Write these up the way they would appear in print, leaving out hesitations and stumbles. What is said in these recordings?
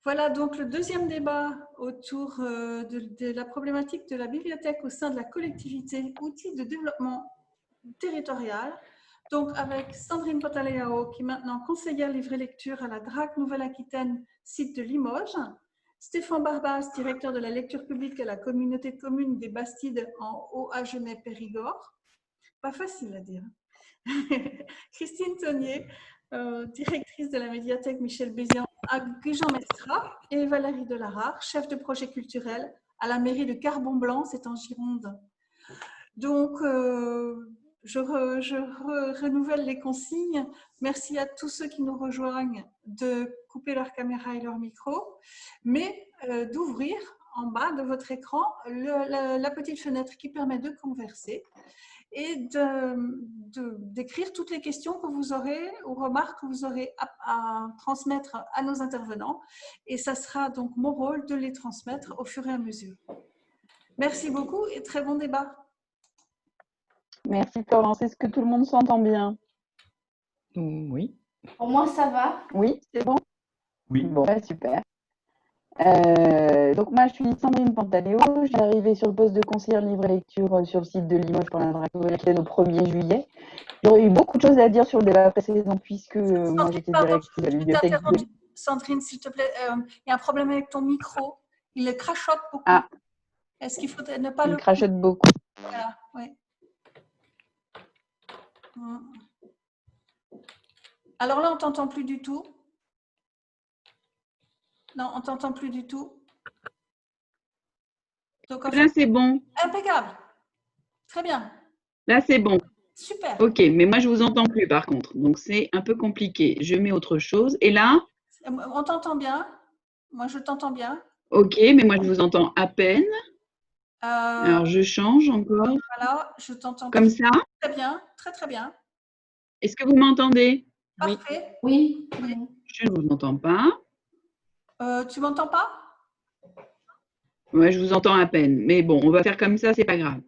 Voilà donc le deuxième débat autour de la problématique de la bibliothèque au sein de la collectivité, outils de développement territorial. Donc avec Sandrine Potaléao, qui est maintenant conseillère livre-lecture à la DRAC Nouvelle-Aquitaine, site de Limoges. Stéphane Barbas, directeur de la lecture publique à la communauté de communes des Bastides en Haut-Agenais-Périgord. Pas facile à dire. Christine Tonnier, directrice de la médiathèque Michel Bézian à Gujan-Mestras, et Valérie Delarare, chef de projet culturel à la mairie de Carbon-Blanc, c'est en Gironde. Donc, je renouvelle les consignes. Merci à tous ceux qui nous rejoignent de couper leur caméra et leur micro, mais d'ouvrir en bas de votre écran la petite fenêtre qui permet de converser et d'écrire toutes les questions que vous aurez ou remarques que vous aurez à transmettre à nos intervenants. Et ça sera donc mon rôle de les transmettre au fur et à mesure. Merci beaucoup et très bon débat. Merci Florence. Est-ce que tout le monde s'entend bien? Oui. Pour moi, ça va. Oui, c'est bon? Oui. Bon, super. Donc moi, je suis Sandrine Pantaléo. Je suis arrivée sur le poste de conseillère livre et lecture sur le site de Limoges pour la DRAC Nouvelle-Aquitaine au 1er juillet. J'aurais eu beaucoup de choses à dire sur le débat précédent puisque moi, j'étais directrice de la bibliothèque. Sandrine, s'il te plaît, il y a un problème avec ton micro. Il le crachote beaucoup. Ah. Est-ce qu'il faut ne pas Il crachote beaucoup. Voilà, oui. Alors là, on ne t'entend plus du tout. Non, on ne t'entend plus du tout. Donc, là, c'est bon. Impeccable. Très bien. Là, c'est bon. Super. Ok, mais moi, je ne vous entends plus par contre. Donc, c'est un peu compliqué. Je mets autre chose. Et là? On t'entend bien. Moi, je t'entends bien. Ok, mais moi, je vous entends à peine. Alors, je change encore. Voilà, je t'entends. Comme ça? Très bien, très très bien. Est-ce que vous m'entendez? Parfait. Oui. Je ne vous entends pas. Tu m'entends pas? Ouais, je vous entends à peine. Mais bon, on va faire comme ça, c'est pas grave.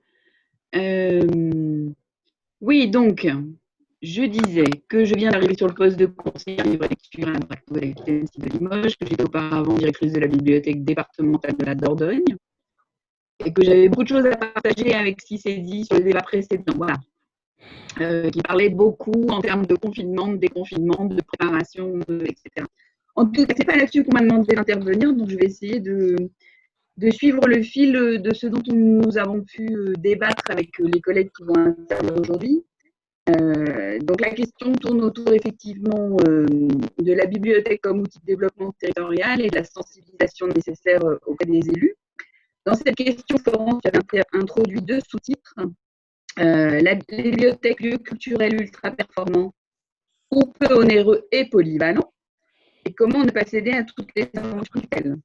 Oui, donc, je disais que je viens d'arriver sur le poste de conseillère livre-lecture à la DRAC Nouvelle-Aquitaine de Limoges, que j'étais auparavant directrice de la bibliothèque départementale de la Dordogne, et que j'avais beaucoup de choses à partager avec ce qui s'est dit sur le débat précédent, voilà, qui parlait beaucoup en termes de confinement, de déconfinement, de préparation, etc. En tout cas, ce n'est pas là-dessus qu'on m'a demandé d'intervenir, donc je vais essayer de suivre le fil de ce dont nous avons pu débattre avec les collègues qui vont intervenir aujourd'hui. Donc la question tourne autour effectivement de la bibliothèque comme outil de développement territorial et de la sensibilisation nécessaire auprès des élus. Dans cette question, Florence avait introduit deux sous-titres. La bibliothèque, lieu culturel ultra performant ou peu onéreux et polyvalent, et comment ne pas céder à toutes les injonctions culturelles.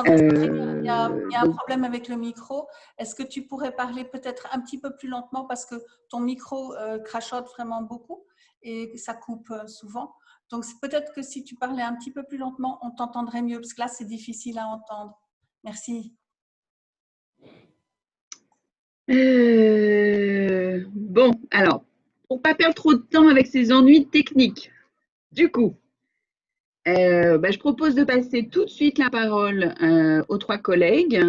Il y a un problème avec le micro. Est-ce que tu pourrais parler peut-être un petit peu plus lentement parce que ton micro crachote vraiment beaucoup et ça coupe souvent. Donc, peut-être que si tu parlais un petit peu plus lentement, on t'entendrait mieux parce que là, c'est difficile à entendre. Merci. Bon, alors, pour ne pas perdre trop de temps avec ces ennuis techniques, du coup, je propose de passer tout de suite la parole aux trois collègues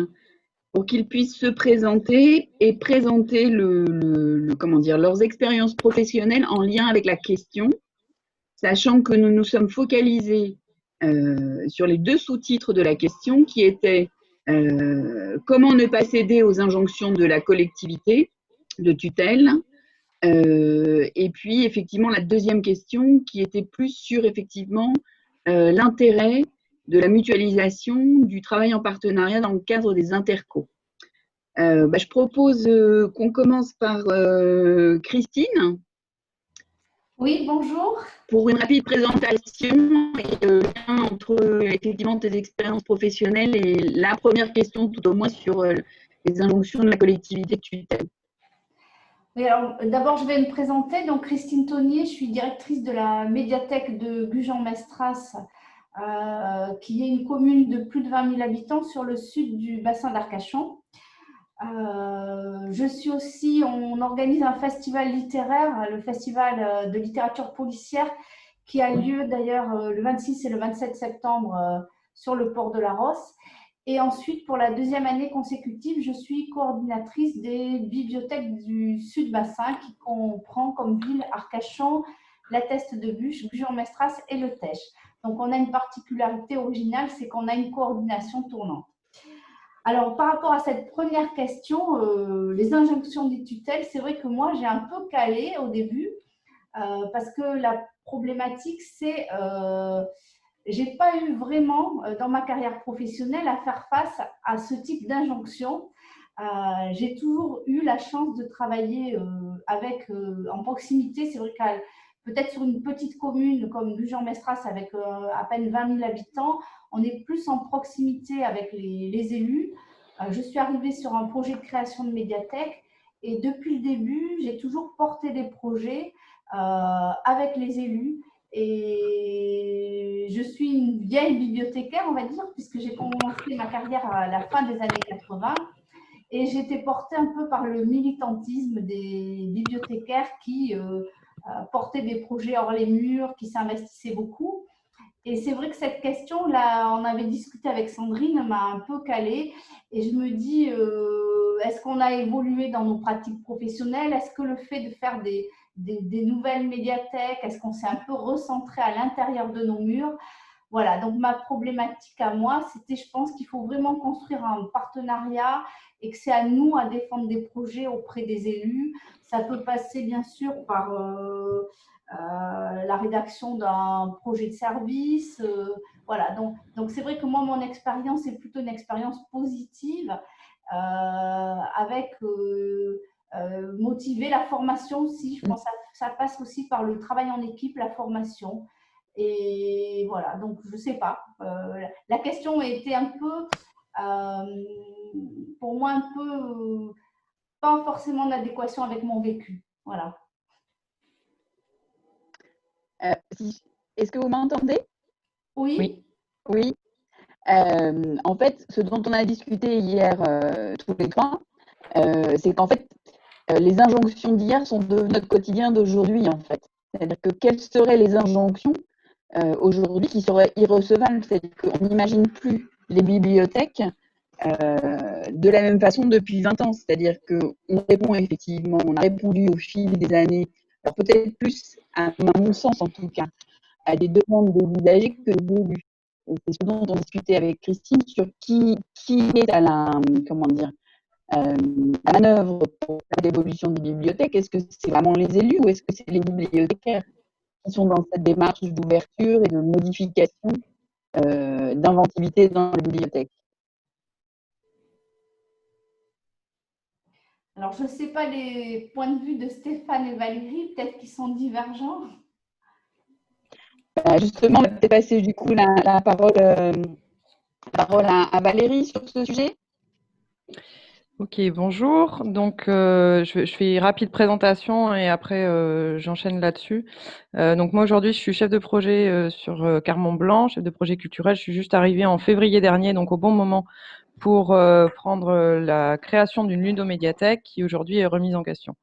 pour qu'ils puissent se présenter et présenter leurs expériences professionnelles en lien avec la question, sachant que nous nous sommes focalisés sur les deux sous-titres de la question qui étaient comment ne pas céder aux injonctions de la collectivité de tutelle, et puis effectivement la deuxième question qui était plus sur effectivement l'intérêt de la mutualisation du travail en partenariat dans le cadre des intercos. Je propose qu'on commence par Christine. Oui, bonjour. Pour une rapide présentation et le lien entre effectivement tes expériences professionnelles et la première question tout au moins sur les injonctions de la collectivité de tutelle. Oui, alors d'abord je vais me présenter. Donc Christine Tonnier, je suis directrice de la médiathèque de Gujan-Mestras, qui est une commune de plus de 20 000 habitants sur le sud du bassin d'Arcachon. Je suis aussi, on organise un festival littéraire, le festival de littérature policière, qui a lieu d'ailleurs le 26 et le 27 septembre sur le port de la Rosse. Et ensuite, pour la deuxième année consécutive, je suis coordinatrice des bibliothèques du Sud-Bassin qui comprend comme ville Arcachon, la Teste de Buch, Gujan-Mestras et le Teche. Donc, on a une particularité originale, c'est qu'on a une coordination tournante. Alors, par rapport à cette première question, les injonctions des tutelles, c'est vrai que moi, j'ai un peu calé au début parce que la problématique, c'est j'ai pas eu vraiment dans ma carrière professionnelle à faire face à ce type d'injonction. J'ai toujours eu la chance de travailler en proximité. C'est vrai qu'à peut-être sur une petite commune comme Gujan-Mestras avec à peine 20 000 habitants, on est plus en proximité avec les élus. Je suis arrivée sur un projet de création de médiathèque et depuis le début, j'ai toujours porté des projets avec les élus. Et je suis une vieille bibliothécaire, on va dire, puisque j'ai commencé ma carrière à la fin des années 80. Et j'étais portée un peu par le militantisme des bibliothécaires qui portaient des projets hors les murs, qui s'investissaient beaucoup. Et c'est vrai que cette question, là, on avait discuté avec Sandrine, m'a un peu calée. Et je me dis, est-ce qu'on a évolué dans nos pratiques professionnelles? Est-ce que le fait de faire des nouvelles médiathèques, est-ce qu'on s'est un peu recentré à l'intérieur de nos murs? Voilà, donc ma problématique à moi, c'était, je pense qu'il faut vraiment construire un partenariat et que c'est à nous à défendre des projets auprès des élus. Ça peut passer bien sûr par la rédaction d'un projet de service. Voilà, donc c'est vrai que moi, mon expérience est plutôt une expérience positive avec motiver la formation aussi. Je pense que ça passe aussi par le travail en équipe, la formation. Et voilà, donc je ne sais pas. La question était un peu, pour moi, un peu pas forcément en adéquation avec mon vécu. Voilà. Est-ce que vous m'entendez? Oui. Oui. En fait, ce dont on a discuté hier tous les trois, c'est qu'en fait, les injonctions d'hier sont de notre quotidien d'aujourd'hui, en fait. C'est-à-dire que quelles seraient les injonctions aujourd'hui qui seraient irrecevables? C'est-à-dire qu'on n'imagine plus les bibliothèques de la même façon depuis 20 ans. C'est-à-dire qu'on répond effectivement, on a répondu au fil des années, alors peut-être plus, à mon sens en tout cas, à des demandes des usagers que des élus. C'est ce dont on discutait avec Christine sur qui est à la manœuvre pour l'évolution des bibliothèques. Est-ce que c'est vraiment les élus ou est-ce que c'est les bibliothécaires qui sont dans cette démarche d'ouverture et de modification, d'inventivité dans les bibliothèques? Alors, je ne sais pas les points de vue de Stéphane et Valérie, peut-être qu'ils sont divergents. Justement, on va peut-être passer du coup la parole à Valérie sur ce sujet. Ok, bonjour. Donc, je fais une rapide présentation et après, j'enchaîne là-dessus. Donc, moi, aujourd'hui, je suis chef de projet sur Carmont-Blanc, chef de projet culturel. Je suis juste arrivée en février dernier, donc au bon moment pour prendre la création d'une ludomédiathèque qui aujourd'hui est remise en question.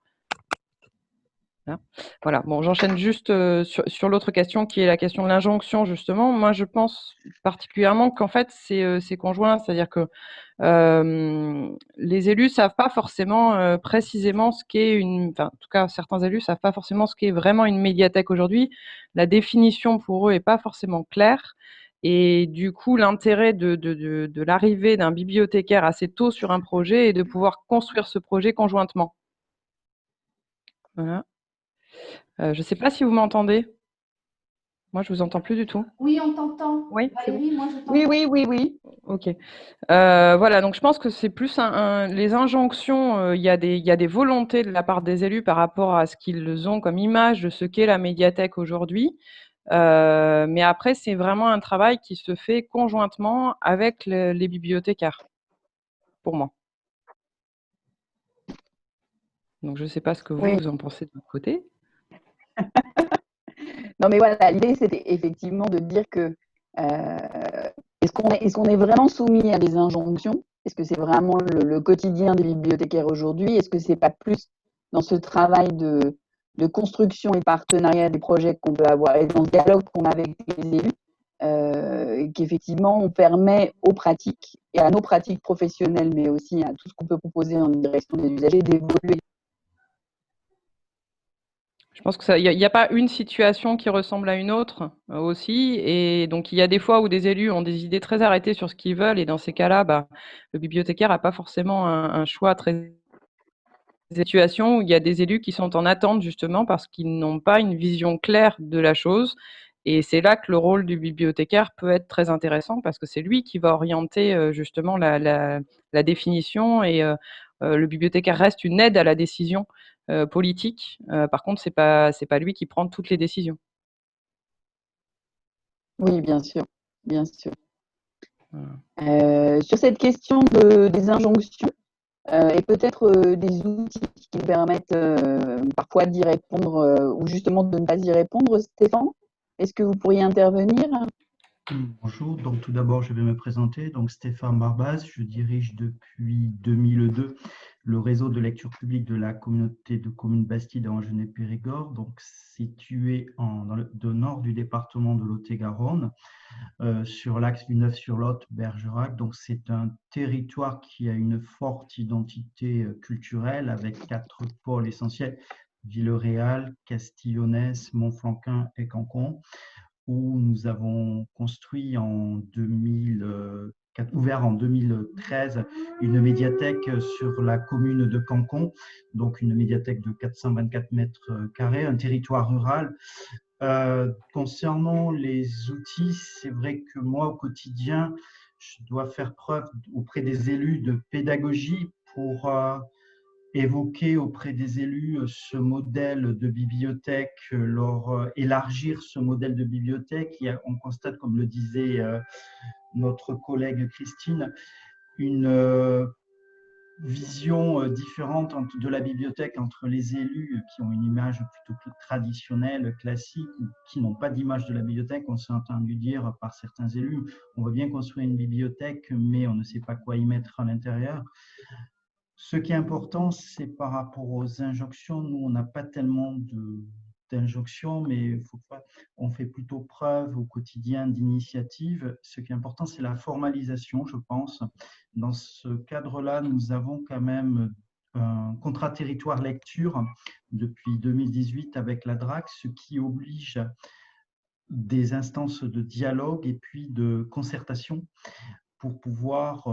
Voilà, bon, j'enchaîne juste sur l'autre question qui est la question de l'injonction, justement. Moi, je pense particulièrement qu'en fait, c'est conjoint, c'est-à-dire que les élus savent pas forcément précisément ce qu'est enfin, en tout cas, certains élus savent pas forcément ce qu'est vraiment une médiathèque aujourd'hui. La définition pour eux est pas forcément claire. Et du coup, l'intérêt de l'arrivée d'un bibliothécaire assez tôt sur un projet est de pouvoir construire ce projet conjointement. Voilà. Je ne sais pas si vous m'entendez. Moi, je ne vous entends plus du tout. Oui, on t'entend. Oui, Valérie, moi, je t'entends. Oui. Ok. Voilà, donc je pense que c'est plus les injonctions. Il y a des volontés de la part des élus par rapport à ce qu'ils ont comme image de ce qu'est la médiathèque aujourd'hui. Mais après, c'est vraiment un travail qui se fait conjointement avec les bibliothécaires, pour moi. Donc, je ne sais pas ce que vous en pensez de votre côté. Non, mais voilà, l'idée, c'était effectivement de dire que est-ce qu'on est vraiment soumis à des injonctions? Est-ce que c'est vraiment le quotidien des bibliothécaires aujourd'hui? Est-ce que c'est pas plus dans ce travail de construction et partenariat des projets qu'on peut avoir et dans ce dialogue qu'on a avec les élus qu'effectivement, on permet aux pratiques et à nos pratiques professionnelles, mais aussi à tout ce qu'on peut proposer en direction des usagers, d'évoluer. Je pense qu'il n'y a pas une situation qui ressemble à une autre aussi. Et donc, il y a des fois où des élus ont des idées très arrêtées sur ce qu'ils veulent. Et dans ces cas-là, le bibliothécaire n'a pas forcément un choix très situation où il y a des élus qui sont en attente justement parce qu'ils n'ont pas une vision claire de la chose. Et c'est là que le rôle du bibliothécaire peut être très intéressant parce que c'est lui qui va orienter justement la définition et le bibliothécaire reste une aide à la décision politique. Par contre, c'est pas lui qui prend toutes les décisions. Oui, bien sûr, bien sûr. Sur cette question des injonctions, et peut-être des outils qui nous permettent parfois d'y répondre ou justement de ne pas y répondre. Stéphane, est-ce que vous pourriez intervenir? Bonjour, donc tout d'abord je vais me présenter, donc Stéphane Barbaz, je dirige depuis 2002 le réseau de lecture publique de la communauté de communes Bastide en Genève-Périgord, donc situé dans le nord du département de Lot-et-Garonne, sur l'axe du Neuf-sur-Lot, Bergerac. Donc c'est un territoire qui a une forte identité culturelle avec 4 pôles essentiels, Villeréal, Castillonnès, Montflanquin et Cancon, où nous avons construit ouvert en 2013 une médiathèque sur la commune de Cancon, donc une médiathèque de 424 mètres carrés, un territoire rural. Concernant les outils, c'est vrai que moi, au quotidien, je dois faire preuve auprès des élus de pédagogie pour évoquer auprès des élus ce modèle de bibliothèque, leur élargir ce modèle de bibliothèque. On constate, comme le disait notre collègue Christine, une vision différente de la bibliothèque entre les élus qui ont une image plutôt traditionnelle, classique, ou qui n'ont pas d'image de la bibliothèque. On s'est entendu dire par certains élus, on veut bien construire une bibliothèque, mais on ne sait pas quoi y mettre à l'intérieur. Ce qui est important, c'est par rapport aux injonctions. Nous, on n'a pas tellement d'injonctions, mais on fait plutôt preuve au quotidien d'initiative. Ce qui est important, c'est la formalisation, je pense. Dans ce cadre-là, nous avons quand même un contrat territoire lecture depuis 2018 avec la DRAC, ce qui oblige des instances de dialogue et puis de concertation pour pouvoir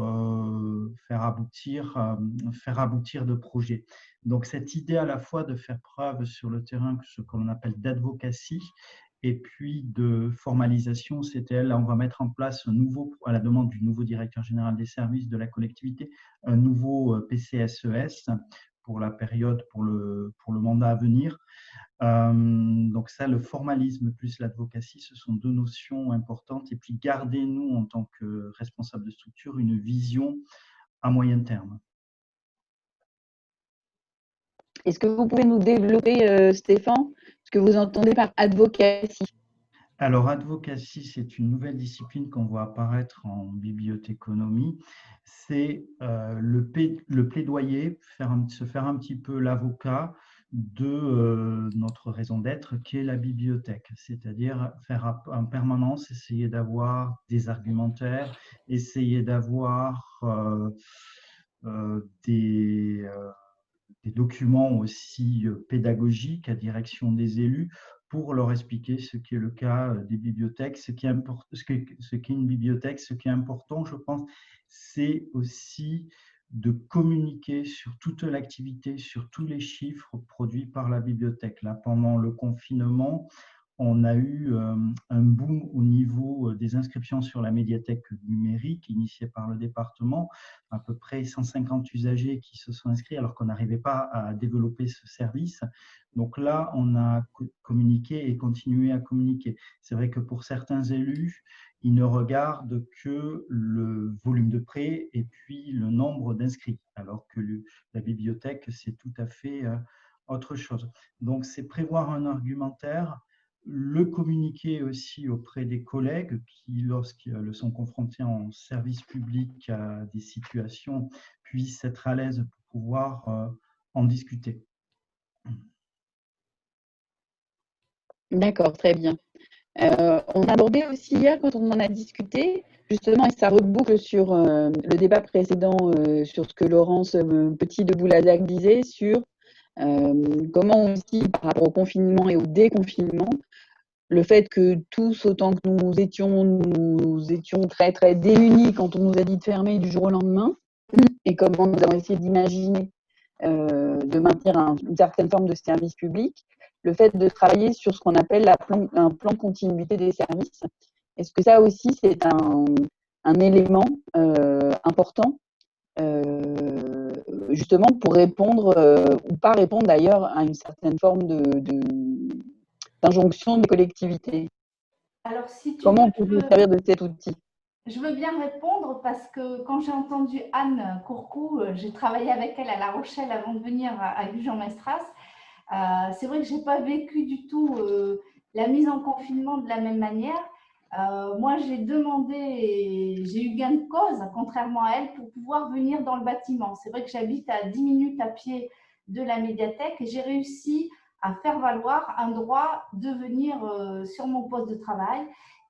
faire aboutir de projets. Donc cette idée à la fois de faire preuve sur le terrain, ce qu'on appelle d'advocacy, et puis de formalisation, c'était là, on va mettre en place à la demande du nouveau directeur général des services de la collectivité, un nouveau PCSES pour la période, pour le mandat à venir. Donc ça, le formalisme plus l'advocacy, ce sont deux notions importantes. Et puis, gardez-nous, en tant que responsable de structure, une vision à moyen terme. Est-ce que vous pouvez nous développer, Stéphane, ce que vous entendez par advocacy? Alors, advocacy, c'est une nouvelle discipline qu'on voit apparaître en bibliothéconomie. C'est le plaidoyer, se faire un petit peu l'avocat de notre raison d'être, qui est la bibliothèque, c'est-à-dire faire en permanence, essayer d'avoir des argumentaires, essayer d'avoir des documents aussi pédagogiques à direction des élus pour leur expliquer ce qui est le cas des bibliothèques, ce qu'est une bibliothèque. Ce qui est important, je pense, c'est aussi de communiquer sur toute l'activité, sur tous les chiffres produits par la bibliothèque. Là, pendant le confinement, on a eu un boom au niveau des inscriptions sur la médiathèque numérique initiée par le département, à peu près 150 usagers qui se sont inscrits alors qu'on n'arrivait pas à développer ce service. Donc là, on a communiqué et continué à communiquer. C'est vrai que pour certains élus, ils ne regardent que le volume de prêts et puis le nombre d'inscrits, alors que la bibliothèque, c'est tout à fait autre chose. Donc, c'est prévoir un argumentaire, le communiquer aussi auprès des collègues qui, lorsqu'ils sont confrontés en service public à des situations, puissent être à l'aise pour pouvoir en discuter. D'accord, très bien. On a abordé aussi hier, quand on en a discuté, justement, et ça reboucle sur le débat précédent, sur ce que Laurence Petit de Bouladac disait, sur comment aussi, par rapport au confinement et au déconfinement, le fait que tous, autant que nous étions très, très démunis quand on nous a dit de fermer du jour au lendemain, et comment nous avons essayé d'imaginer de maintenir une certaine forme de service public, le fait de travailler sur ce qu'on appelle un plan de continuité des services. Est-ce que ça aussi, c'est un élément important, justement pour répondre, ou pas répondre d'ailleurs, à une certaine forme d'injonction des collectivités? Alors, si tu Comment veux, on peut se servir de cet outil? je veux bien répondre parce que quand j'ai entendu Anne Courcou, j'ai travaillé avec elle à La Rochelle avant de venir à Gujan-Mestras. C'est vrai que je n'ai pas vécu du tout la mise en confinement de la même manière. Moi, j'ai demandé et j'ai eu gain de cause, contrairement à elle, pour pouvoir venir dans le bâtiment. C'est vrai que j'habite à 10 minutes à pied de la médiathèque et j'ai réussi à faire valoir un droit de venir sur mon poste de travail.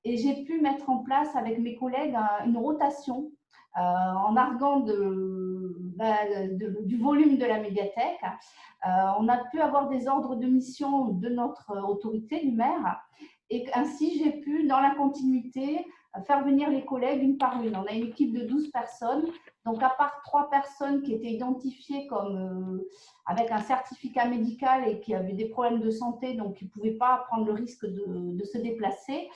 Et j'ai pu mettre en place avec mes collègues une rotation en arguant du volume de la médiathèque. On a pu avoir des ordres de mission de notre autorité, du maire, et ainsi j'ai pu, dans la continuité, faire venir les collègues une par une. On a une équipe de 12 personnes, donc à part 3 personnes qui étaient identifiées comme avec un certificat médical et qui avaient des problèmes de santé, donc qui ne pouvaient pas prendre le risque de se déplacer,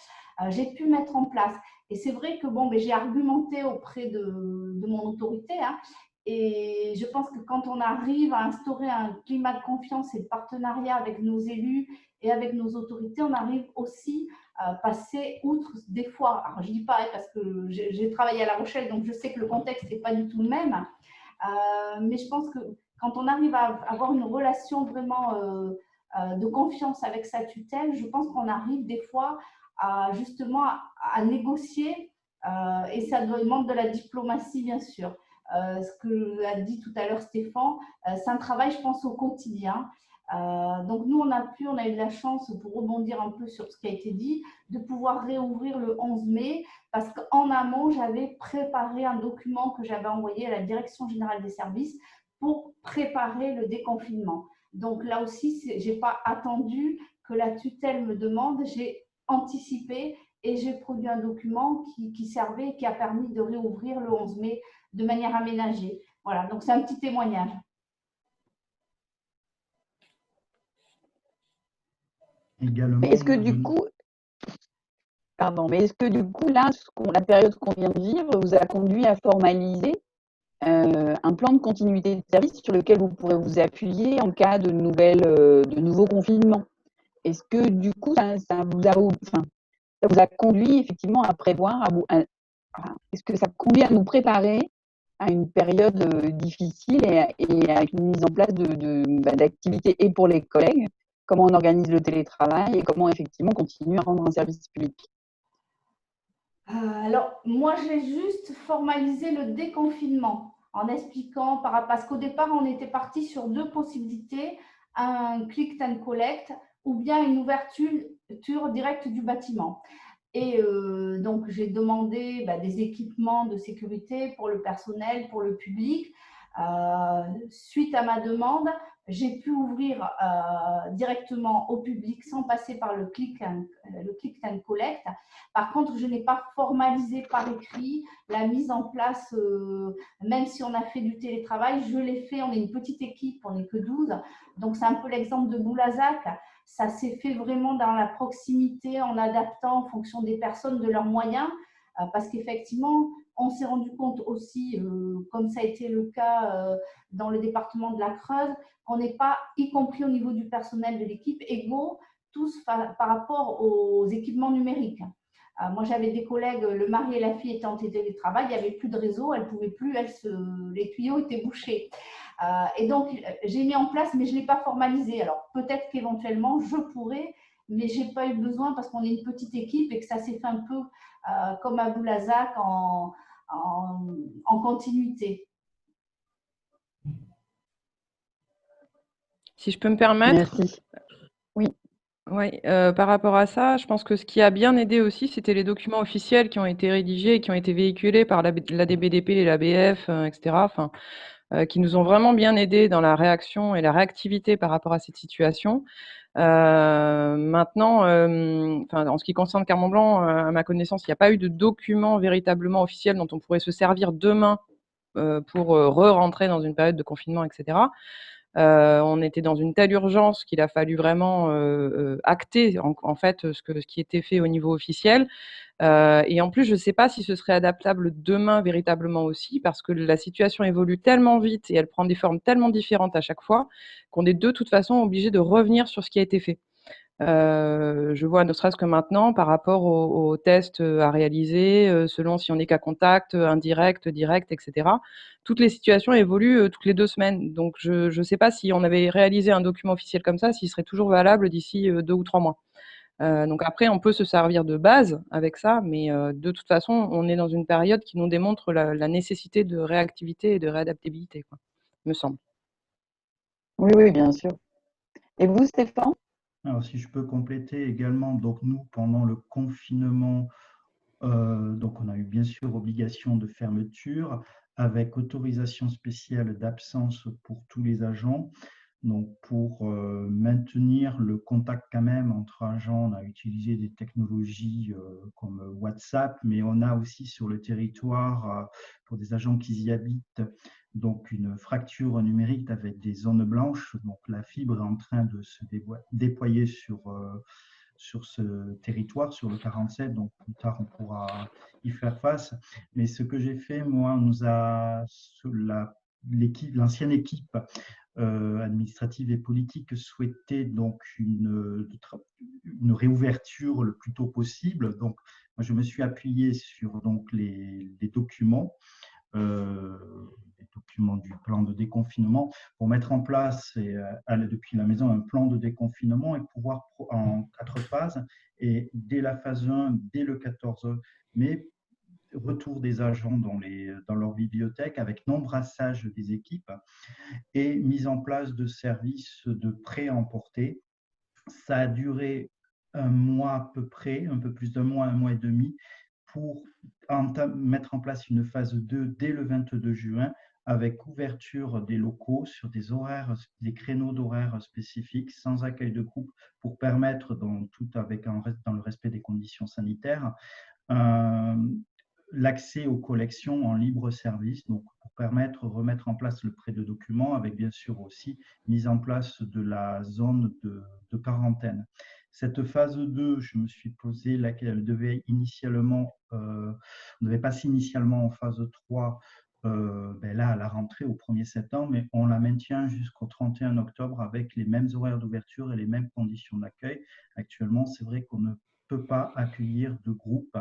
j'ai pu mettre en place. Et c'est vrai que bon, j'ai argumenté auprès de mon autorité, hein, et je pense que quand on arrive à instaurer un climat de confiance et de partenariat avec nos élus et avec nos autorités, on arrive aussi à passer outre des fois. Alors, je ne dis pas parce que j'ai travaillé à La Rochelle, donc je sais que le contexte n'est pas du tout le même. Mais je pense que quand on arrive à avoir une relation vraiment de confiance avec sa tutelle, je pense qu'on arrive des fois justement à négocier, et ça demande de la diplomatie, bien sûr. Ce que a dit tout à l'heure Stéphane, c'est un travail, je pense, au quotidien. Donc nous, on a eu de la chance, pour rebondir un peu sur ce qui a été dit, de pouvoir réouvrir le 11 mai, parce qu'en amont, j'avais préparé un document que j'avais envoyé à la Direction générale des services pour préparer le déconfinement. Donc là aussi, je n'ai pas attendu que la tutelle me demande, j'ai anticipé et j'ai produit un document qui servait et qui a permis de réouvrir le 11 mai de manière aménagée. Voilà, donc c'est un petit témoignage. Également, Est-ce que du coup, pardon, mais est-ce que du coup, là, la période qu'on vient de vivre vous a conduit à formaliser un plan de continuité de service sur lequel vous pourrez vous appuyer en cas de nouveaux confinements? Est-ce que du coup, ça vous a conduit effectivement à prévoir, est-ce que ça conduit à nous préparer à une période difficile et à une mise en place d'activités et pour les collègues, comment on organise le télétravail et comment effectivement continuer à rendre un service public? Alors, moi, j'ai juste formalisé le déconfinement en expliquant, parce qu'au départ, on était parti sur 2 possibilités, un click and collect ou bien une ouverture directe du bâtiment. Et donc, j'ai demandé des équipements de sécurité pour le personnel, pour le public. Suite à ma demande, j'ai pu ouvrir directement au public sans passer par le click and collect. Par contre, je n'ai pas formalisé par écrit la mise en place, même si on a fait du télétravail, je l'ai fait, on est une petite équipe, on n'est que 12. Donc, c'est un peu l'exemple de Boulazac. Ça s'est fait vraiment dans la proximité, en adaptant en fonction des personnes, de leurs moyens, parce qu'effectivement, on s'est rendu compte aussi, comme ça a été le cas dans le département de la Creuse, qu'on n'est pas, y compris au niveau du personnel de l'équipe, égaux tous par rapport aux équipements numériques. Moi, j'avais des collègues, le mari et la fille étaient en télétravail, il n'y avait plus de réseau, elles ne pouvaient plus, les tuyaux étaient bouchés. Et donc, j'ai mis en place, mais je ne l'ai pas formalisé. Alors, peut-être qu'éventuellement, je pourrais, mais je n'ai pas eu besoin parce qu'on est une petite équipe et que ça s'est fait un peu comme à Boulazac en continuité. Si je peux me permettre. Merci. Oui. Oui, par rapport à ça, je pense que ce qui a bien aidé aussi, c'était les documents officiels qui ont été rédigés et qui ont été véhiculés par l'ADBDP et l'ABF, et cetera, enfin, qui nous ont vraiment bien aidés dans la réaction et la réactivité par rapport à cette situation. Maintenant, enfin, en ce qui concerne Carmont-Blanc, à ma connaissance, il n'y a pas eu de document véritablement officiel dont on pourrait se servir demain, pour, re-rentrer dans une période de confinement et cetera. On était dans une telle urgence qu'il a fallu vraiment, acter en fait, ce qui était fait au niveau officiel. Et en plus, je ne sais pas si ce serait adaptable demain véritablement aussi, parce que la situation évolue tellement vite et elle prend des formes tellement différentes à chaque fois, qu'on est de toute façon obligé de revenir sur ce qui a été fait. Je vois ne serait-ce que maintenant par rapport aux tests, à réaliser, selon si on est cas contact, indirect, direct et cetera. Toutes les situations évoluent, toutes les 2 semaines. Donc je ne sais pas si on avait réalisé un document officiel comme ça, s'il serait toujours valable d'ici, 2 ou 3 mois. Donc après on peut se servir de base avec ça, mais de toute façon, on est dans une période qui nous démontre la nécessité de réactivité et de réadaptabilité, quoi, me semble. Oui, oui, bien sûr. Et vous, Stéphane? Alors, si je peux compléter également, donc nous, pendant le confinement, donc on a eu bien sûr obligation de fermeture avec autorisation spéciale d'absence pour tous les agents. Donc pour maintenir le contact quand même entre agents, on a utilisé des technologies comme WhatsApp, mais on a aussi sur le territoire, pour des agents qui y habitent, donc une fracture numérique avec des zones blanches. Donc la fibre est en train de se déployer sur ce territoire, sur le 47. Donc plus tard, on pourra y faire face. Mais ce que j'ai fait, moi, l'ancienne équipe administrative et politique souhaitait donc une réouverture le plus tôt possible. Donc, moi, je me suis appuyé sur donc les documents du plan de déconfinement pour mettre en place depuis la maison un plan de déconfinement et pouvoir en 4 phases. Et dès la phase 1, dès le 14 mai, retour des agents dans leur bibliothèque avec non-brassage des équipes et mise en place de services de prêt à emporter. Ça a duré un mois à peu près, un peu plus d'un mois, un mois et demi, pour mettre en place une phase 2 dès le 22 juin avec ouverture des locaux sur des créneaux d'horaires spécifiques, sans accueil de groupe, pour permettre, dans le respect des conditions sanitaires, l'accès aux collections en libre service, donc pour remettre en place le prêt de documents, avec bien sûr aussi mise en place de la zone de quarantaine. Cette phase 2, je me suis posé laquelle elle devait on devait passer initialement en phase 3, là à la rentrée au 1er septembre, mais on la maintient jusqu'au 31 octobre avec les mêmes horaires d'ouverture et les mêmes conditions d'accueil. Actuellement, c'est vrai qu'on ne peut pas accueillir de groupe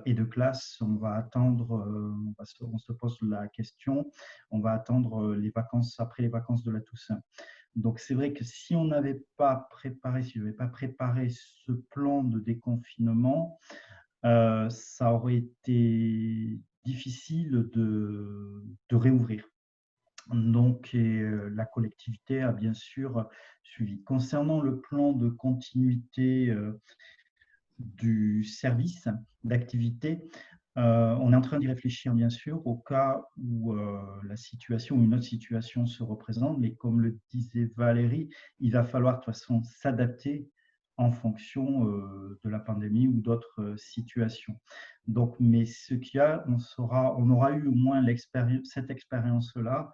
et de classe. On va attendre, on se pose la question, on va attendre les vacances, après les vacances de la Toussaint. Donc c'est vrai que si je n'avais pas préparé ce plan de déconfinement, ça aurait été difficile de réouvrir. Donc, la collectivité a bien sûr suivi. Concernant le plan de continuité du service d'activité, on est en train d'y réfléchir bien sûr au cas où une autre situation se représente, mais comme le disait Valérie, il va falloir de toute façon s'adapter en fonction de la pandémie ou d'autres situations. Donc, mais ce qu'il y a, on aura eu au moins cette expérience-là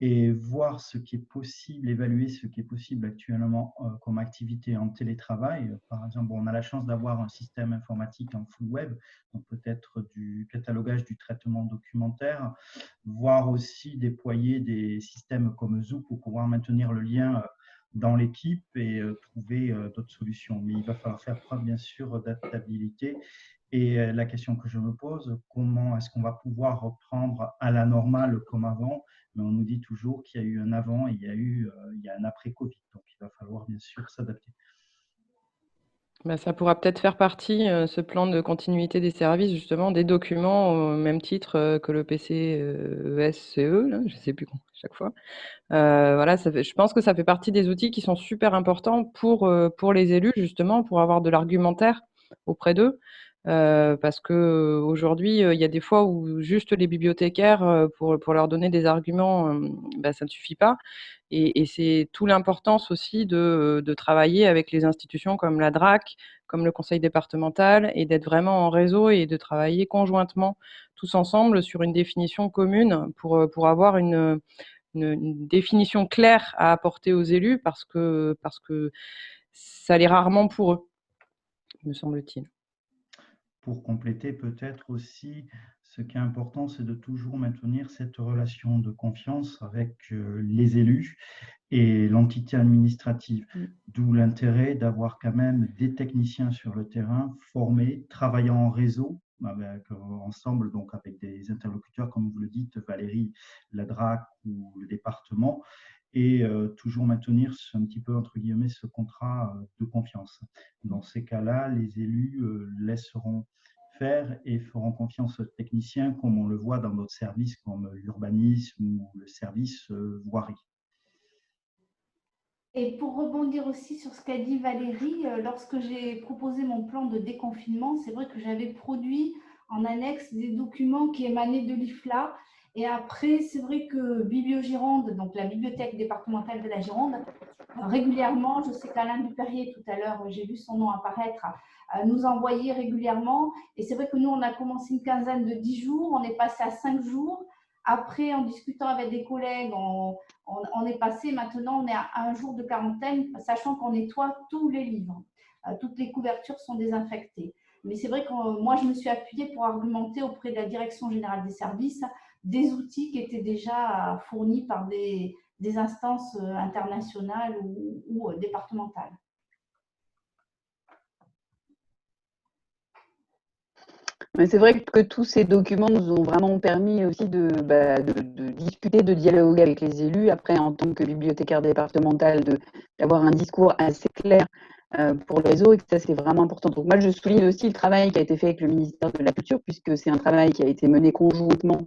et voir ce qui est possible, évaluer ce qui est possible actuellement comme activité en télétravail. Par exemple, on a la chance d'avoir un système informatique en full web, donc peut-être du catalogage, du traitement documentaire, voire aussi déployer des systèmes comme Zoom pour pouvoir maintenir le lien dans l'équipe et trouver d'autres solutions. Mais il va falloir faire preuve, bien sûr, d'adaptabilité. Et la question que je me pose, comment est-ce qu'on va pouvoir reprendre à la normale comme avant? Mais on nous dit toujours qu'il y a eu un avant et il y a un après Covid. Donc, il va falloir bien sûr s'adapter. Bah, ça pourra peut-être faire partie, ce plan de continuité des services, justement, des documents au même titre que le PCESCE, là, je ne sais plus chaque fois. Voilà, je pense que ça fait partie des outils qui sont super importants pour les élus, justement, pour avoir de l'argumentaire auprès d'eux. Parce qu'aujourd'hui, il y a des fois où juste les bibliothécaires, pour leur donner des arguments, bah, ça ne suffit pas. Et c'est tout l'importance aussi de travailler avec les institutions comme la DRAC, comme le conseil départemental, et d'être vraiment en réseau et de travailler conjointement, tous ensemble, sur une définition commune pour avoir une définition claire à apporter aux élus, parce que ça l'est rarement pour eux, me semble-t-il. Pour compléter peut-être aussi, ce qui est important, c'est de toujours maintenir cette relation de confiance avec les élus et l'entité administrative. D'où l'intérêt d'avoir quand même des techniciens sur le terrain formés, travaillant en réseau, ensemble, donc avec des interlocuteurs, comme vous le dites, Valérie, la DRAC ou le département, et toujours maintenir un petit peu, entre guillemets, ce contrat de confiance. Dans ces cas-là, les élus laisseront faire et feront confiance aux techniciens, comme on le voit dans d'autres services comme l'urbanisme ou le service voirie. Et pour rebondir aussi sur ce qu'a dit Valérie, lorsque j'ai proposé mon plan de déconfinement, c'est vrai que j'avais produit en annexe des documents qui émanaient de l'IFLA. Et après, c'est vrai que Bibliogironde, donc la bibliothèque départementale de la Gironde, régulièrement, je sais qu'Alain Dupérier, tout à l'heure, j'ai vu son nom apparaître, nous envoyait régulièrement. Et c'est vrai que nous, on a commencé une quinzaine de 10 jours, on est passé à 5 jours. Après, en discutant avec des collègues, on est passé, maintenant, on est à 1 jour de quarantaine, sachant qu'on nettoie tous les livres. Toutes les couvertures sont désinfectées. Mais c'est vrai que moi, je me suis appuyée pour argumenter auprès de la Direction générale des services des outils qui étaient déjà fournis par des instances internationales ou départementales. Mais c'est vrai que tous ces documents nous ont vraiment permis aussi de discuter, de dialoguer avec les élus. Après, en tant que bibliothécaire départementale, d'avoir un discours assez clair pour le réseau, et que ça, c'est vraiment important. Donc moi, je souligne aussi le travail qui a été fait avec le ministère de la Culture, puisque c'est un travail qui a été mené conjointement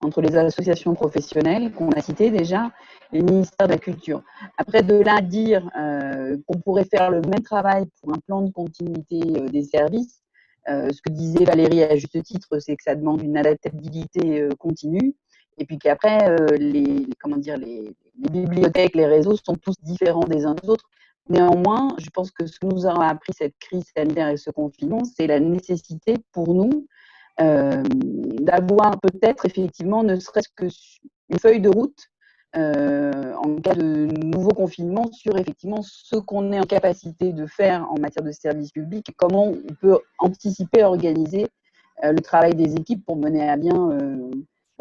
entre les associations professionnelles qu'on a citées déjà et le ministère de la Culture. Après, de là à dire qu'on pourrait faire le même travail pour un plan de continuité des services, ce que disait Valérie à juste titre, c'est que ça demande une adaptabilité continue, et puis qu'après, les bibliothèques, les réseaux sont tous différents des uns des autres. Néanmoins, je pense que ce que nous a appris cette crise sanitaire et ce confinement, c'est la nécessité pour nous d'avoir peut-être effectivement, ne serait-ce qu'une feuille de route en cas de nouveau confinement sur effectivement ce qu'on est en capacité de faire en matière de service public et comment on peut anticiper, organiser le travail des équipes pour mener à bien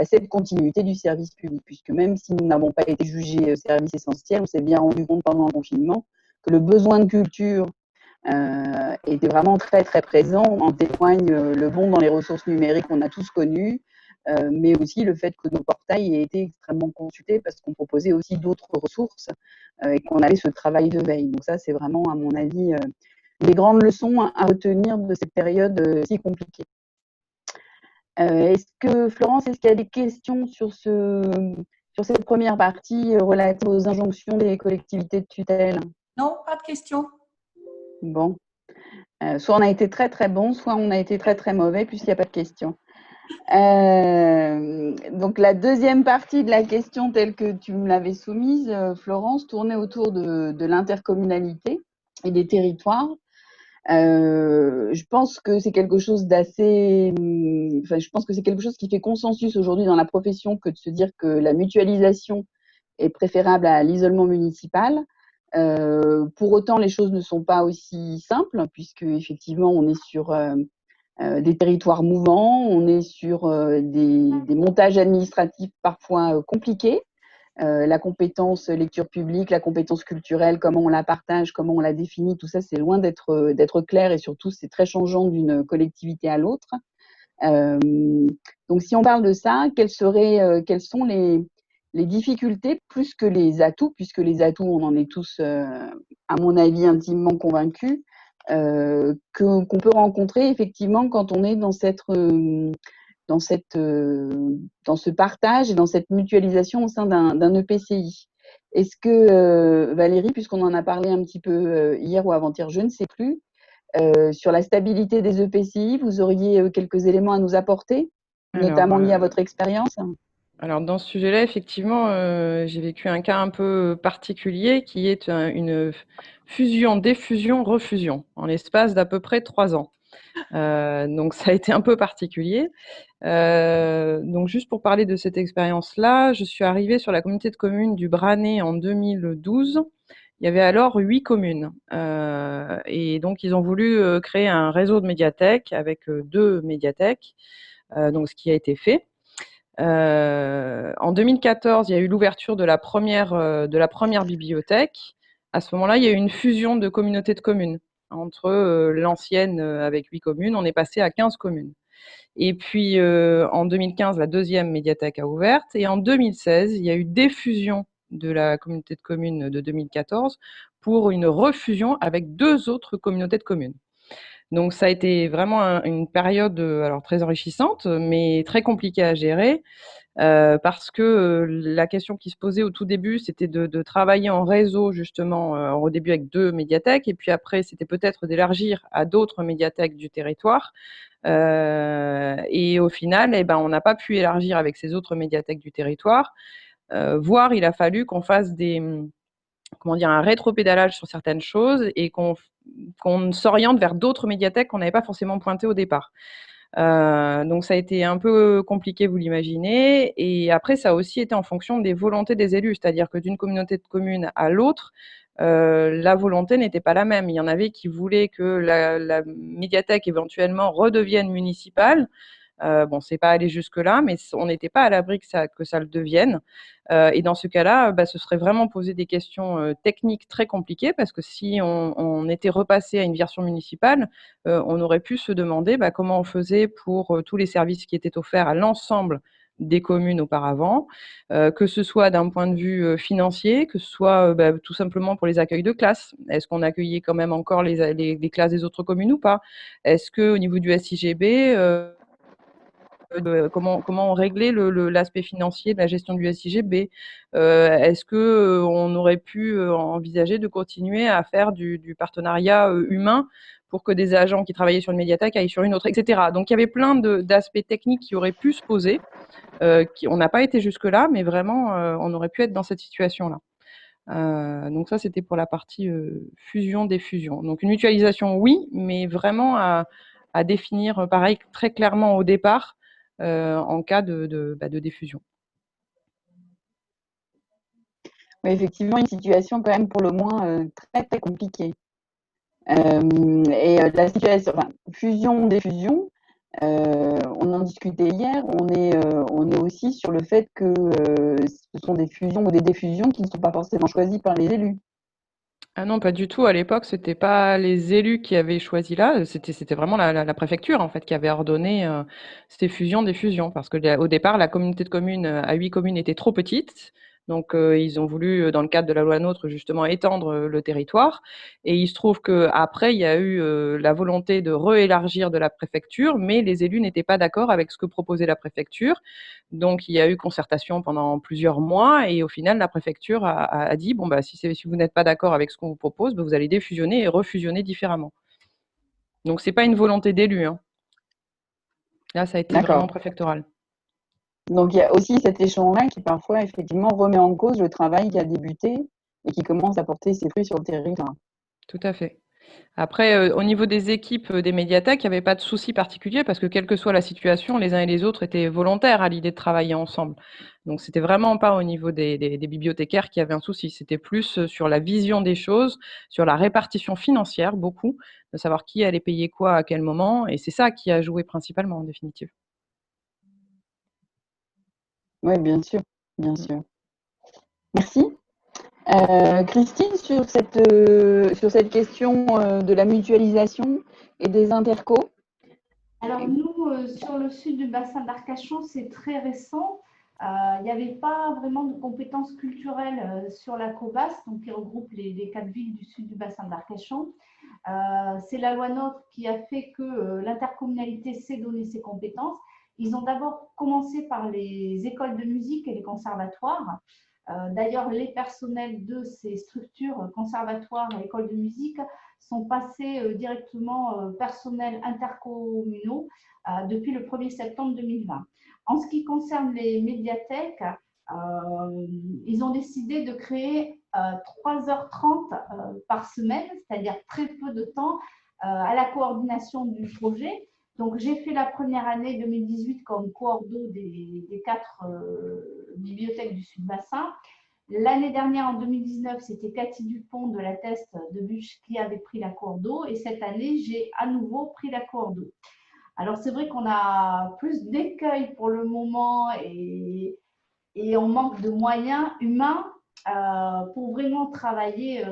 cette continuité du service public. Puisque même si nous n'avons pas été jugés service essentiel, on s'est bien rendu compte pendant le confinement que le besoin de culture était vraiment très très présent. En témoigne le bond dans les ressources numériques qu'on a tous connu, mais aussi le fait que nos portails aient été extrêmement consultés parce qu'on proposait aussi d'autres ressources et qu'on avait ce travail de veille. Donc ça, c'est vraiment, à mon avis, des grandes leçons à retenir de cette période si compliquée. Florence, est-ce qu'il y a des questions sur cette première partie relative aux injonctions des collectivités de tutelle? Non, pas de questions. Bon. Soit on a été très très bon, soit on a été très très mauvais, puisqu'il n'y a pas de questions. Donc la deuxième partie de la question telle que tu me l'avais soumise, Florence, tournait autour de l'intercommunalité et des territoires. Je pense que c'est quelque chose je pense que c'est quelque chose qui fait consensus aujourd'hui dans la profession, que de se dire que la mutualisation est préférable à l'isolement municipal. Pour autant, les choses ne sont pas aussi simples, puisque effectivement, on est sur des territoires mouvants, on est sur des montages administratifs parfois compliqués. La compétence lecture publique, la compétence culturelle, comment on la partage, comment on la définit, tout ça, c'est loin d'être clair, et surtout, c'est très changeant d'une collectivité à l'autre. Donc, si on parle de ça, quelles sont les difficultés plus que les atouts, puisque les atouts, on en est tous, à mon avis, intimement convaincus. qu'on peut rencontrer effectivement quand on est dans dans ce partage et dans cette mutualisation au sein d'un EPCI. Est-ce que, Valérie, puisqu'on en a parlé un petit peu hier ou avant-hier, je ne sais plus, sur la stabilité des EPCI, vous auriez quelques éléments à nous apporter, notamment liés à votre expérience? Alors, dans ce sujet-là, effectivement, j'ai vécu un cas un peu particulier qui est une fusion, défusion, refusion en l'espace d'à peu près 3 ans. Donc, ça a été un peu particulier. Donc, juste pour parler de cette expérience-là, je suis arrivée sur la communauté de communes du Branay en 2012. Il y avait alors 8 communes. Et donc, ils ont voulu créer un réseau de médiathèques avec 2 médiathèques, donc ce qui a été fait. En 2014, il y a eu l'ouverture de la première bibliothèque. À ce moment-là, il y a eu une fusion de communautés de communes. Entre l'ancienne avec 8 communes, on est passé à 15 communes. Et puis, en 2015, la deuxième médiathèque a ouvert. Et en 2016, il y a eu défusion de la communauté de communes de 2014 pour une refusion avec 2 autres communautés de communes. Donc, ça a été vraiment une période alors très enrichissante, mais très compliquée à gérer. Parce que la question qui se posait au tout début, c'était de travailler en réseau, justement, au début avec 2 médiathèques, et puis après, c'était peut-être d'élargir à d'autres médiathèques du territoire. Et au final, eh ben, on n'a pas pu élargir avec ces autres médiathèques du territoire, voire il a fallu qu'on fasse un rétropédalage sur certaines choses et qu'on s'oriente vers d'autres médiathèques qu'on n'avait pas forcément pointées au départ. Donc ça a été un peu compliqué, vous l'imaginez. Et après, ça a aussi été en fonction des volontés des élus, c'est-à-dire que d'une communauté de communes à l'autre, la volonté n'était pas la même. Il y en avait qui voulaient que la médiathèque éventuellement redevienne municipale. Bon, c'est pas allé jusque-là, mais on n'était pas à l'abri que ça le devienne. Et dans ce cas-là, ce serait vraiment poser des questions techniques très compliquées, parce que si on était repassé à une version municipale, on aurait pu se demander comment on faisait pour tous les services qui étaient offerts à l'ensemble des communes auparavant, que ce soit d'un point de vue financier, que ce soit tout simplement pour les accueils de classes. Est-ce qu'on accueillait quand même encore les classes des autres communes ou pas? Est-ce qu'au niveau du SIGB, comment on réglait l'aspect financier de la gestion du SIGB? Est-ce qu'on aurait pu envisager de continuer à faire du partenariat humain pour que des agents qui travaillaient sur une médiathèque aillent sur une autre, etc. Donc il y avait plein d'aspects techniques qui auraient pu se poser. On n'a pas été jusque-là, mais vraiment, on aurait pu être dans cette situation-là. Donc ça, c'était pour la partie fusion-défusion. Donc une mutualisation, oui, mais vraiment à définir, pareil, très clairement au départ, en cas de diffusion. Oui, effectivement, une situation quand même pour le moins très, très compliquée. La situation, fusion-défusion, on en discutait hier, on est aussi sur le fait que ce sont des fusions ou des défusions qui ne sont pas forcément choisies par les élus. Ah non, pas du tout. À l'époque, c'était pas les élus qui avaient choisi là, c'était vraiment la préfecture, en fait, qui avait ordonné ces fusions-défusions. Parce qu'au départ, la communauté de communes à 8 communes était trop petite. Donc, ils ont voulu, dans le cadre de la loi NOTRe, justement, étendre le territoire. Et il se trouve qu'après, il y a eu la volonté de réélargir de la préfecture, mais les élus n'étaient pas d'accord avec ce que proposait la préfecture. Donc, il y a eu concertation pendant plusieurs mois et au final, la préfecture a dit, bon, si vous n'êtes pas d'accord avec ce qu'on vous propose, vous allez défusionner et refusionner différemment. Donc, ce n'est pas une volonté d'élu, hein. Là, ça a été vraiment préfectoral. Donc, il y a aussi cet échelon-là qui parfois, effectivement, remet en cause le travail qui a débuté et qui commence à porter ses fruits sur le territoire. Tout à fait. Après, au niveau des équipes des médiathèques, il n'y avait pas de souci particulier parce que quelle que soit la situation, les uns et les autres étaient volontaires à l'idée de travailler ensemble. Donc, c'était vraiment pas au niveau des bibliothécaires qui avaient un souci. C'était plus sur la vision des choses, sur la répartition financière, beaucoup, de savoir qui allait payer quoi à quel moment. Et c'est ça qui a joué principalement, en définitive. Oui, bien sûr, bien sûr. Merci. Christine, sur cette question de la mutualisation et des intercos. Alors nous, sur le sud du bassin d'Arcachon, c'est très récent. Il n'y avait pas vraiment de compétences culturelles sur la COBAS, donc qui regroupe les 4 villes du sud du bassin d'Arcachon. C'est la loi NOTRe qui a fait que l'intercommunalité s'est donné ses compétences. Ils ont d'abord commencé par les écoles de musique et les conservatoires. D'ailleurs, les personnels de ces structures, conservatoires et écoles de musique, sont passés directement personnels intercommunaux depuis le 1er septembre 2020. En ce qui concerne les médiathèques, ils ont décidé de créer 3h30 par semaine, c'est-à-dire très peu de temps à la coordination du projet. Donc, j'ai fait la première année 2018 comme coordo des 4 bibliothèques du Sud-Bassin. L'année dernière, en 2019, c'était Cathy Dupont de la Teste de Buche qui avait pris la coordo. Et cette année, j'ai à nouveau pris la coordo. Alors, c'est vrai qu'on a plus d'écueils pour le moment et on manque de moyens humains pour vraiment travailler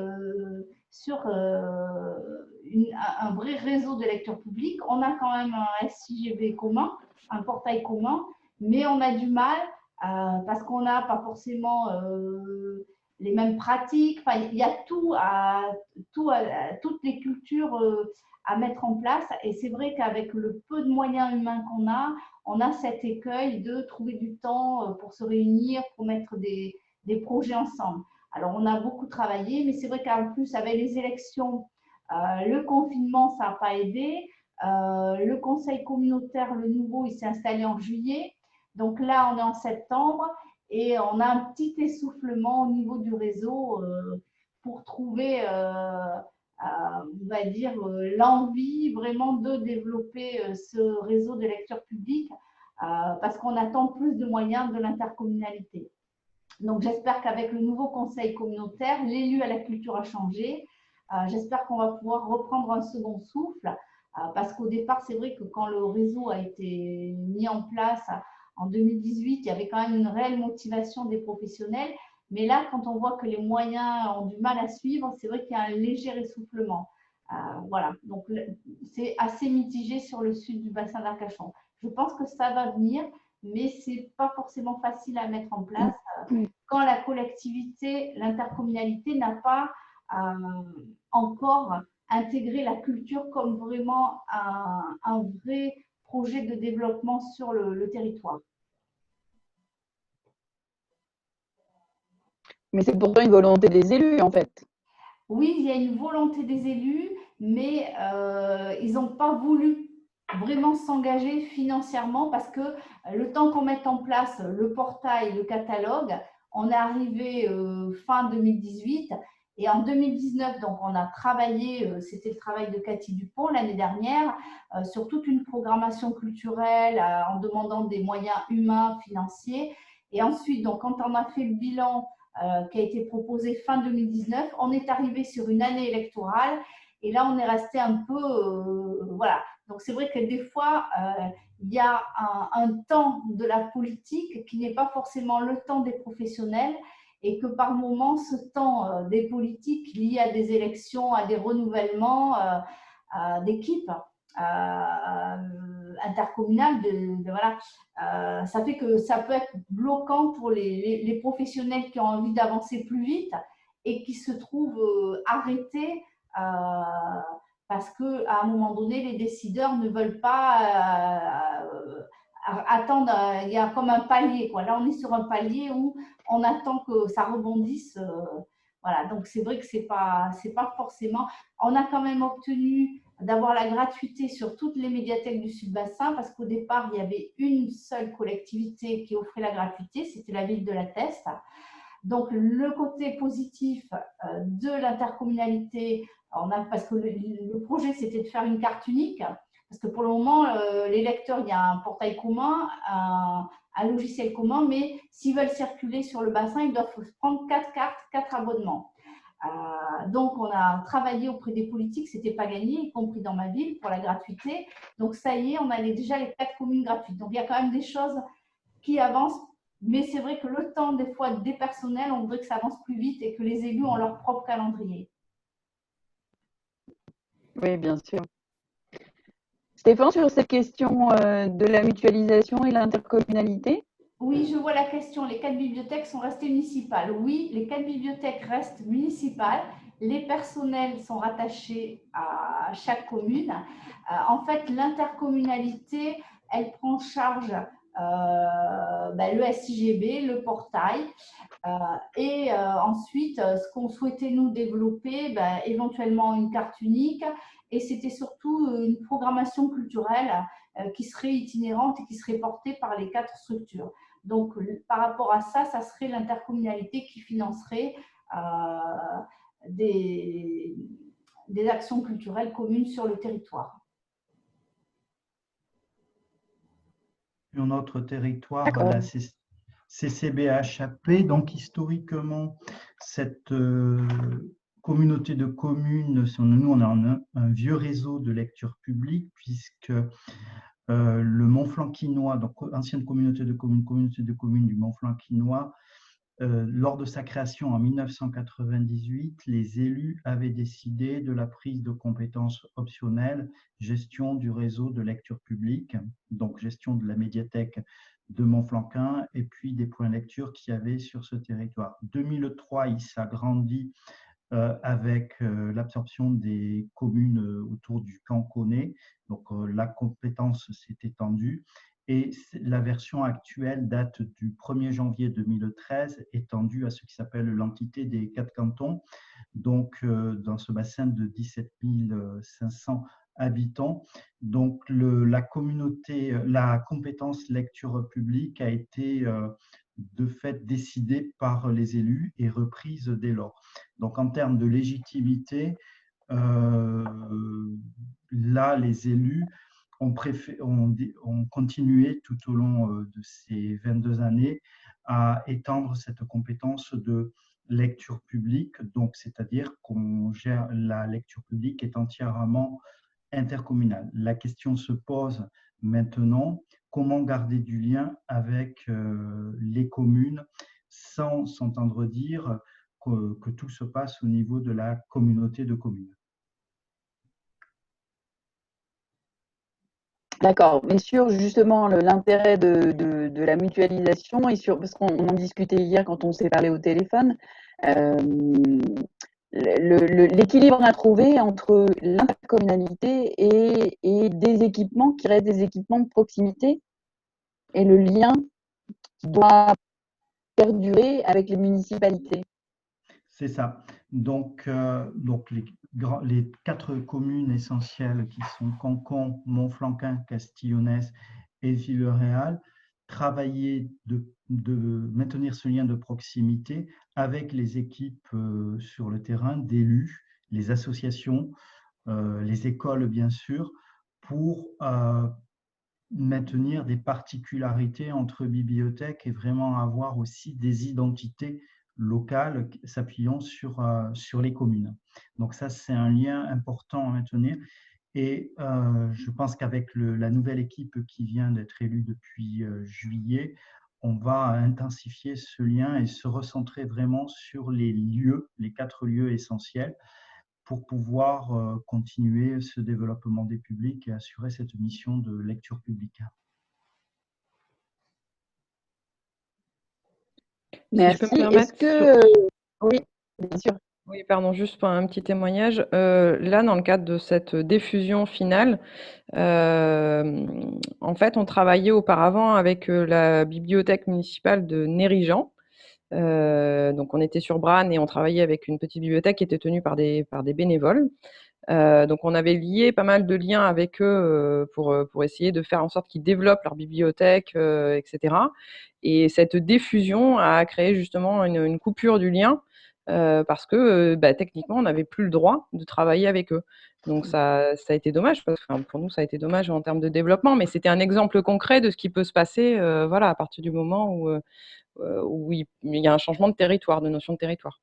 sur un vrai réseau de lecture publique. On a quand même un SIGB commun, un portail commun, mais on a du mal parce qu'on n'a pas forcément les mêmes pratiques. Enfin, il y a toutes les cultures à mettre en place. Et c'est vrai qu'avec le peu de moyens humains qu'on a, on a cet écueil de trouver du temps pour se réunir, pour mettre des projets ensemble. Alors, on a beaucoup travaillé, mais c'est vrai qu'en plus, avec les élections, le confinement, ça n'a pas aidé. Le conseil communautaire, le nouveau, il s'est installé en juillet. Donc là, on est en septembre et on a un petit essoufflement au niveau du réseau pour trouver, on va dire, l'envie vraiment de développer ce réseau de lecture publique parce qu'on attend plus de moyens de l'intercommunalité. Donc, j'espère qu'avec le nouveau conseil communautaire, l'élu à la culture a changé. J'espère qu'on va pouvoir reprendre un second souffle parce qu'au départ, c'est vrai que quand le réseau a été mis en place en 2018, il y avait quand même une réelle motivation des professionnels. Mais là, quand on voit que les moyens ont du mal à suivre, c'est vrai qu'il y a un léger essoufflement. Voilà, donc c'est assez mitigé sur le sud du bassin d'Arcachon. Je pense que ça va venir, mais ce n'est pas forcément facile à mettre en place quand la collectivité, l'intercommunalité n'a pas encore intégré la culture comme vraiment un vrai projet de développement sur le territoire. Mais c'est pourtant une volonté des élus, en fait. Oui, il y a une volonté des élus, mais ils n'ont pas voulu vraiment s'engager financièrement parce que le temps qu'on mette en place le portail, le catalogue, on est arrivé fin 2018 et en 2019, donc on a travaillé, c'était le travail de Cathy Dupont l'année dernière, sur toute une programmation culturelle en demandant des moyens humains, financiers. Et ensuite, donc, quand on a fait le bilan qui a été proposé fin 2019, on est arrivé sur une année électorale et là, on est resté un peu… voilà. Donc, c'est vrai que des fois, il y a un temps de la politique qui n'est pas forcément le temps des professionnels et que par moment, ce temps des politiques lié à des élections, à des renouvellements d'équipes intercommunales, voilà, ça fait que ça peut être bloquant pour les professionnels qui ont envie d'avancer plus vite et qui se trouvent arrêtés parce qu'à un moment donné, les décideurs ne veulent pas attendre. Il y a comme un palier, quoi. Là, on est sur un palier où on attend que ça rebondisse. Voilà, donc c'est vrai que c'est pas forcément… On a quand même obtenu d'avoir la gratuité sur toutes les médiathèques du Sud-Bassin parce qu'au départ, il y avait une seule collectivité qui offrait la gratuité, c'était la ville de la Teste. Donc, le côté positif de l'intercommunalité, parce que le projet, c'était de faire une carte unique, parce que pour le moment, les lecteurs, il y a un portail commun, un logiciel commun, mais s'ils veulent circuler sur le bassin, ils doivent prendre 4 cartes, 4 abonnements. Donc, on a travaillé auprès des politiques, ce n'était pas gagné, y compris dans ma ville, pour la gratuité. Donc, ça y est, on a déjà les 4 communes gratuites. Donc, il y a quand même des choses qui avancent, mais c'est vrai que le temps, des fois, des personnels, on voudrait que ça avance plus vite et que les élus ont leur propre calendrier. Oui, bien sûr. Stéphane, sur cette question de la mutualisation et l'intercommunalité? Oui, je vois la question. Les 4 bibliothèques sont restées municipales. Oui, les 4 bibliothèques restent municipales, les personnels sont rattachés à chaque commune. En fait, l'intercommunalité, elle prend en charge le SIGB, le portail. Et ensuite, ce qu'on souhaitait nous développer, éventuellement une carte unique. Et c'était surtout une programmation culturelle qui serait itinérante et qui serait portée par les 4 structures. Donc, par rapport à ça, ça serait l'intercommunalité qui financerait des actions culturelles communes sur le territoire. Sur notre territoire, la CCBHAP, donc historiquement, cette communauté de communes, nous on a un vieux réseau de lecture publique, puisque le Mont-Flanquinois, donc ancienne communauté de communes du Mont-Flanquinois, lors de sa création en 1998, les élus avaient décidé de la prise de compétences optionnelles, gestion du réseau de lecture publique, donc gestion de la médiathèque de Montflanquin et puis des points lecture qu'il y avait sur ce territoire. 2003, il s'agrandit avec l'absorption des communes autour du Canconnet, donc la compétence s'est étendue. Et la version actuelle date du 1er janvier 2013, étendue à ce qui s'appelle l'entité des 4 cantons, donc dans ce bassin de 17 500 habitants. Donc la compétence lecture publique a été de fait décidée par les élus et reprise dès lors. Donc en termes de légitimité, là les élus ont continué tout au long de ces 22 années à étendre cette compétence de lecture publique, donc c'est-à-dire qu'on gère la lecture publique est entièrement intercommunale. La question se pose maintenant, comment garder du lien avec les communes sans s'entendre dire que tout se passe au niveau de la communauté de communes. D'accord, mais sur justement l'intérêt de la mutualisation et parce qu'on en discutait hier quand on s'est parlé au téléphone, l'équilibre à trouver entre l'intercommunalité et des équipements qui restent des équipements de proximité et le lien qui doit perdurer avec les municipalités. C'est ça. Donc les 4 communes essentielles qui sont Cancon, Montflanquin, Castillonnès et Villeréal, travailler de maintenir ce lien de proximité avec les équipes sur le terrain d'élus, les associations, les écoles bien sûr, pour maintenir des particularités entre bibliothèques et vraiment avoir aussi des identités locales s'appuyant sur les communes. Donc ça, c'est un lien important à maintenir. Et je pense qu'avec la nouvelle équipe qui vient d'être élue depuis juillet, on va intensifier ce lien et se recentrer vraiment sur les 4 lieux essentiels pour pouvoir continuer ce développement des publics et assurer cette mission de lecture publique. Merci. Si je peux me permettre, oui, bien sûr. Oui, pardon, juste pour un petit témoignage. Là, dans le cadre de cette diffusion finale, en fait, on travaillait auparavant avec la bibliothèque municipale de Nérijan. Donc, on était sur Branne et on travaillait avec une petite bibliothèque qui était tenue par des bénévoles. Donc, on avait lié pas mal de liens avec eux pour essayer de faire en sorte qu'ils développent leur bibliothèque, etc. Et cette diffusion a créé justement une coupure du lien parce que techniquement, on n'avait plus le droit de travailler avec eux. Donc, ça a été dommage, parce que pour nous, ça a été dommage en termes de développement, mais c'était un exemple concret de ce qui peut se passer à partir du moment où il y a un changement de territoire, de notion de territoire.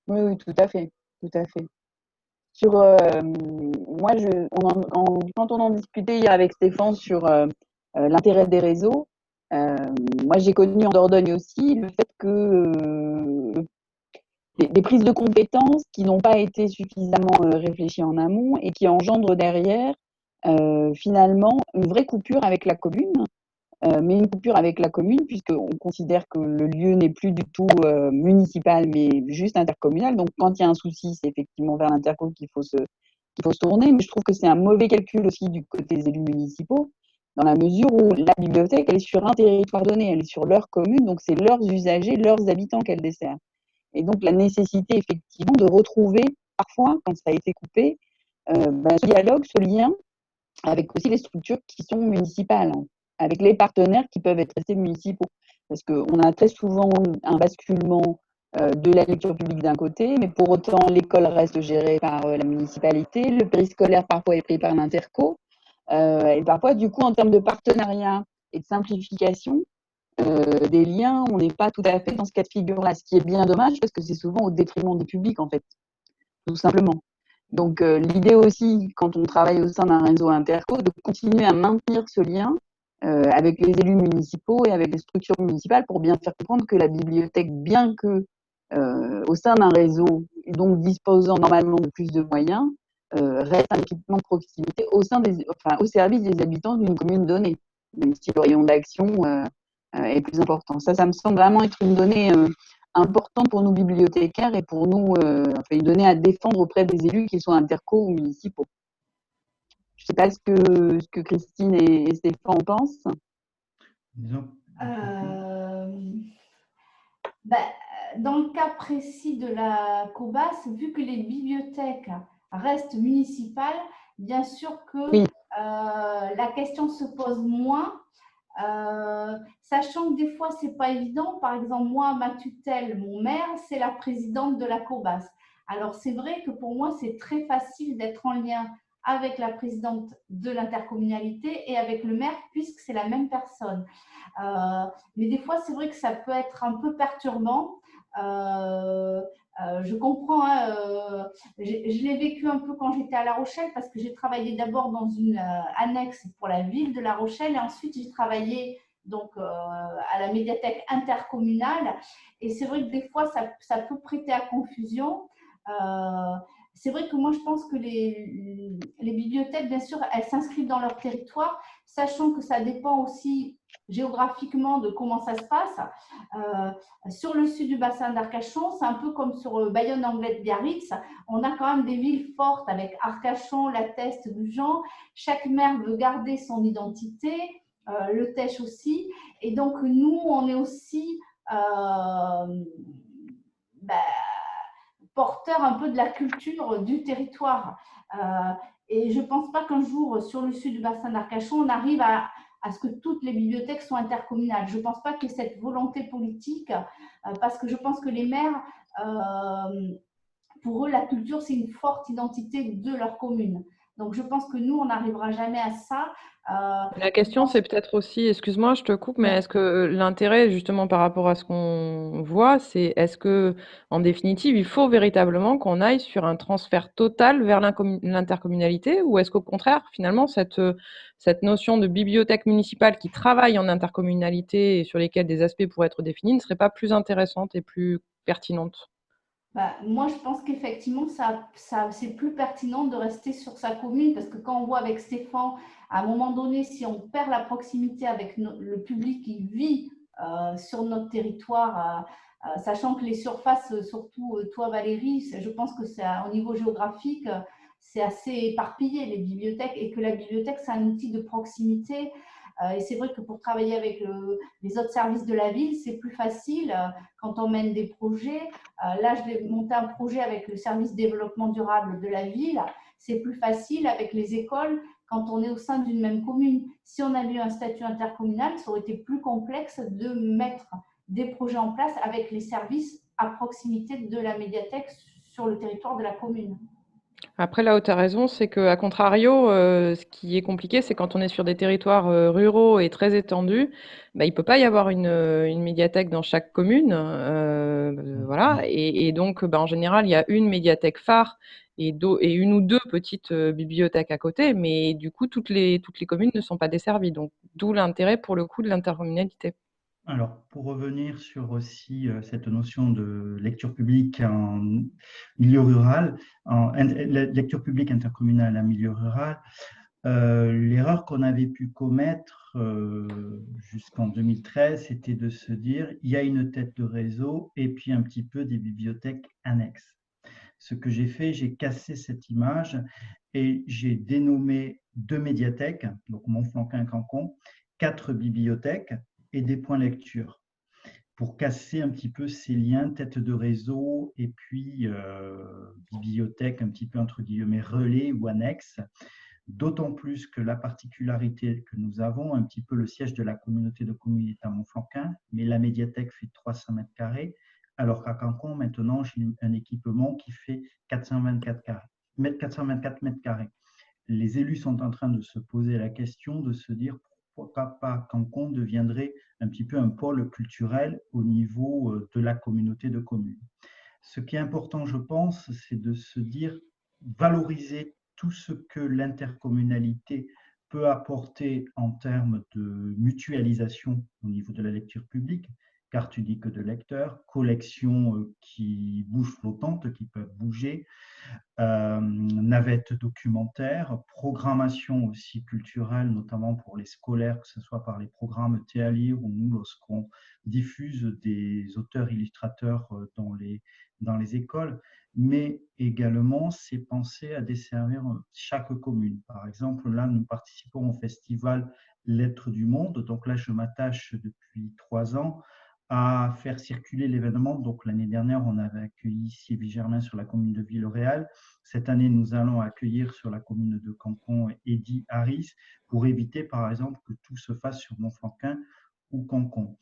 Oui, tout à fait. Tout à fait. Sur, moi, quand on en discutait hier avec Stéphane sur l'intérêt des réseaux, moi j'ai connu en Dordogne aussi le fait que des prises de compétences qui n'ont pas été suffisamment réfléchies en amont et qui engendrent derrière finalement une vraie coupure avec la commune mais une coupure avec la commune, puisqu'on considère que le lieu n'est plus du tout municipal, mais juste intercommunal. Donc, quand il y a un souci, c'est effectivement vers l'interco qu'il faut se tourner. Mais je trouve que c'est un mauvais calcul aussi du côté des élus municipaux, dans la mesure où la bibliothèque, elle est sur un territoire donné, elle est sur leur commune, donc c'est leurs usagers, leurs habitants qu'elle dessert. Et donc, la nécessité, effectivement, de retrouver, parfois, quand ça a été coupé, ce dialogue, ce lien avec aussi les structures qui sont municipales, hein, avec les partenaires qui peuvent être restés municipaux. Parce qu'on a très souvent un basculement de la lecture publique d'un côté, mais pour autant, l'école reste gérée par la municipalité, le périscolaire parfois est pris par l'interco, et parfois, du coup, en termes de partenariat et de simplification des liens, on n'est pas tout à fait dans ce cas de figure-là, ce qui est bien dommage parce que c'est souvent au détriment des publics, en fait, tout simplement. Donc, l'idée aussi, quand on travaille au sein d'un réseau interco, de continuer à maintenir ce lien avec les élus municipaux et avec les structures municipales pour bien faire comprendre que la bibliothèque, bien que au sein d'un réseau, et donc disposant normalement de plus de moyens, reste un équipement de proximité au service des habitants d'une commune donnée, même si le rayon d'action est plus important. Ça me semble vraiment être une donnée importante pour nous bibliothécaires et pour nous, une donnée à défendre auprès des élus, qu'ils soient interco ou municipaux. Je ne sais pas ce que Christine et Stéphane en pensent. Dans le cas précis de la COBAS, vu que les bibliothèques restent municipales, bien sûr que oui. La question se pose moins. Sachant que des fois, c'est pas évident. Par exemple, moi, ma tutelle, mon maire, c'est la présidente de la COBAS. Alors, c'est vrai que pour moi, c'est très facile d'être en lien avec la présidente de l'intercommunalité et avec le maire, puisque c'est la même personne. Mais des fois, c'est vrai que ça peut être un peu perturbant. Je comprends, hein, je l'ai vécu un peu quand j'étais à La Rochelle parce que j'ai travaillé d'abord dans une annexe pour la ville de La Rochelle et ensuite j'ai travaillé donc, à la médiathèque intercommunale et c'est vrai que des fois ça peut prêter à confusion. C'est vrai que moi je pense que les bibliothèques, bien sûr, elles s'inscrivent dans leur territoire, sachant que ça dépend aussi géographiquement de comment ça se passe. Sur le sud du bassin d'Arcachon, c'est un peu comme sur Bayonne, Anglet, Biarritz. On a quand même des villes fortes avec Arcachon, La Teste, Gujan. Chaque maire veut garder son identité, le Tèche aussi. Et donc, nous, on est aussi porteurs un peu de la culture du territoire. Et je ne pense pas qu'un jour, sur le sud du bassin d'Arcachon, on arrive à ce que toutes les bibliothèques soient intercommunales. Je ne pense pas qu'il y ait cette volonté politique, parce que je pense que les maires, pour eux, la culture, c'est une forte identité de leur commune. Donc, je pense que nous, on n'arrivera jamais à ça. La question, c'est peut-être aussi, excuse-moi, je te coupe, mais est-ce que l'intérêt, justement, par rapport à ce qu'on voit, c'est est-ce que, en définitive, il faut véritablement qu'on aille sur un transfert total vers l'intercommunalité, ou est-ce qu'au contraire, finalement, cette notion de bibliothèque municipale qui travaille en intercommunalité et sur lesquelles des aspects pourraient être définis ne serait pas plus intéressante et plus pertinente? Moi, je pense qu'effectivement, c'est plus pertinent de rester sur sa commune parce que quand on voit avec Stéphane, à un moment donné, si on perd la proximité avec le public qui vit sur notre territoire, sachant que les surfaces, surtout toi Valérie, je pense que c'est au niveau géographique, c'est assez éparpillé les bibliothèques et que la bibliothèque, c'est un outil de proximité. Et c'est vrai que pour travailler avec les autres services de la ville, c'est plus facile quand on mène des projets. Là, je vais monter un projet avec le service développement durable de la ville. C'est plus facile avec les écoles quand on est au sein d'une même commune. Si on avait eu un statut intercommunal, ça aurait été plus complexe de mettre des projets en place avec les services à proximité de la médiathèque sur le territoire de la commune. Après, là où tu as raison, c'est qu'à contrario, ce qui est compliqué, c'est quand on est sur des territoires ruraux et très étendus, il ne peut pas y avoir une médiathèque dans chaque commune. Voilà. Et donc, en général, il y a une médiathèque phare et une ou deux petites bibliothèques à côté, mais du coup, toutes les communes ne sont pas desservies. Donc, d'où l'intérêt, pour le coup, de l'intercommunalité. Alors, pour revenir sur aussi cette notion de lecture publique en milieu rural, la lecture publique intercommunale en milieu rural, l'erreur qu'on avait pu commettre jusqu'en 2013, c'était de se dire, il y a une tête de réseau et puis un petit peu des bibliothèques annexes. Ce que j'ai fait, j'ai cassé cette image et j'ai dénommé 2 médiathèques, donc Montflanquin, Cancon, 4 bibliothèques et des points lecture, pour casser un petit peu ces liens tête de réseau et puis bibliothèque un petit peu entre guillemets relais ou annexe. D'autant plus que la particularité que nous avons, un petit peu le siège de la communauté de communes est à Montflanquin, mais la médiathèque fait 300 mètres carrés, alors qu'à Cancon, maintenant, j'ai un équipement qui fait 424 mètres carrés. Les élus sont en train de se poser la question de se dire pourquoi pas Cancon deviendrait un petit peu un pôle culturel au niveau de la communauté de communes. Ce qui est important, je pense, c'est de se dire valoriser tout ce que l'intercommunalité peut apporter en termes de mutualisation au niveau de la lecture publique, carte unique de lecteur, collections qui bougent flottantes, qui peuvent bouger, navettes documentaires, programmation aussi culturelle, notamment pour les scolaires, que ce soit par les programmes Théa Lire ou nous, lorsqu'on diffuse des auteurs illustrateurs dans les écoles, mais également c'est penser à desservir chaque commune. Par exemple, là, nous participons au festival Lettres du Monde, donc là, je m'attache depuis 3 ans à faire circuler l'événement. Donc l'année dernière, on avait accueilli Sylvie-Germain sur la commune de Villeréal. Cette année, nous allons accueillir sur la commune de Cancon Eddy Harris pour éviter, par exemple, que tout se fasse sur Montflanquin ou Cancon.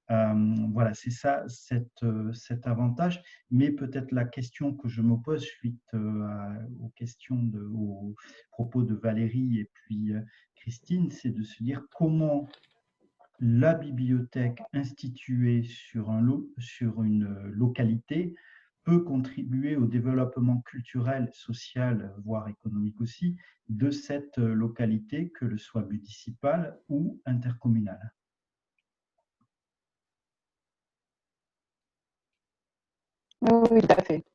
Voilà, c'est ça, cet avantage. Mais peut-être la question que je me pose suite aux propos de Valérie et puis Christine, c'est de se dire comment la bibliothèque instituée sur une localité peut contribuer au développement culturel, social, voire économique aussi, de cette localité, que le soit municipale ou intercommunale. Oui, tout à fait.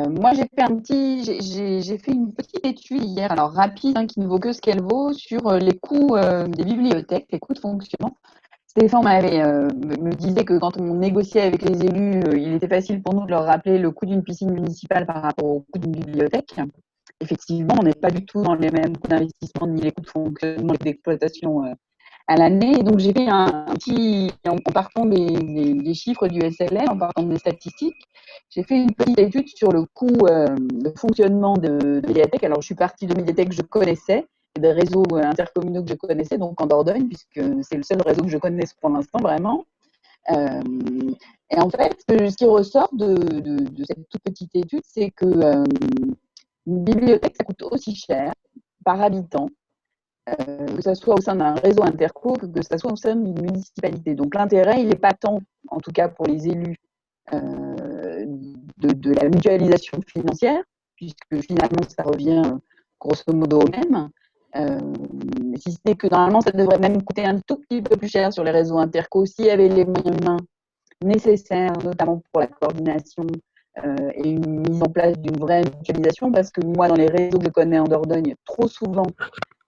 Moi, j'ai fait une petite étude hier, alors rapide, hein, qui ne vaut que ce qu'elle vaut, sur les coûts des bibliothèques, les coûts de fonctionnement. Stéphane me disait que quand on négociait avec les élus, il était facile pour nous de leur rappeler le coût d'une piscine municipale par rapport au coût d'une bibliothèque. Effectivement, on n'est pas du tout dans les mêmes coûts d'investissement ni les coûts de fonctionnement et d'exploitation à l'année. Et donc, j'ai fait un petit, en partant des chiffres du SLR, en partant des statistiques, j'ai fait une petite étude sur le coût de fonctionnement de médiathèques. Alors, je suis partie de médiathèques que je connaissais, des réseaux intercommunaux que je connaissais, donc en Dordogne, puisque c'est le seul réseau que je connaisse pour l'instant, vraiment. Et en fait, ce qui ressort de cette toute petite étude, c'est que une bibliothèque, ça coûte aussi cher par habitant, que ce soit au sein d'un réseau interco, que ce soit au sein d'une municipalité. Donc l'intérêt, il n'est pas tant, en tout cas pour les élus, de la mutualisation financière, puisque finalement ça revient grosso modo au même. Si ce n'est que normalement ça devrait même coûter un tout petit peu plus cher sur les réseaux interco s'il y avait les moyens humains nécessaires, notamment pour la coordination et une mise en place d'une vraie mutualisation, parce que moi, dans les réseaux que je connais en Dordogne, trop souvent,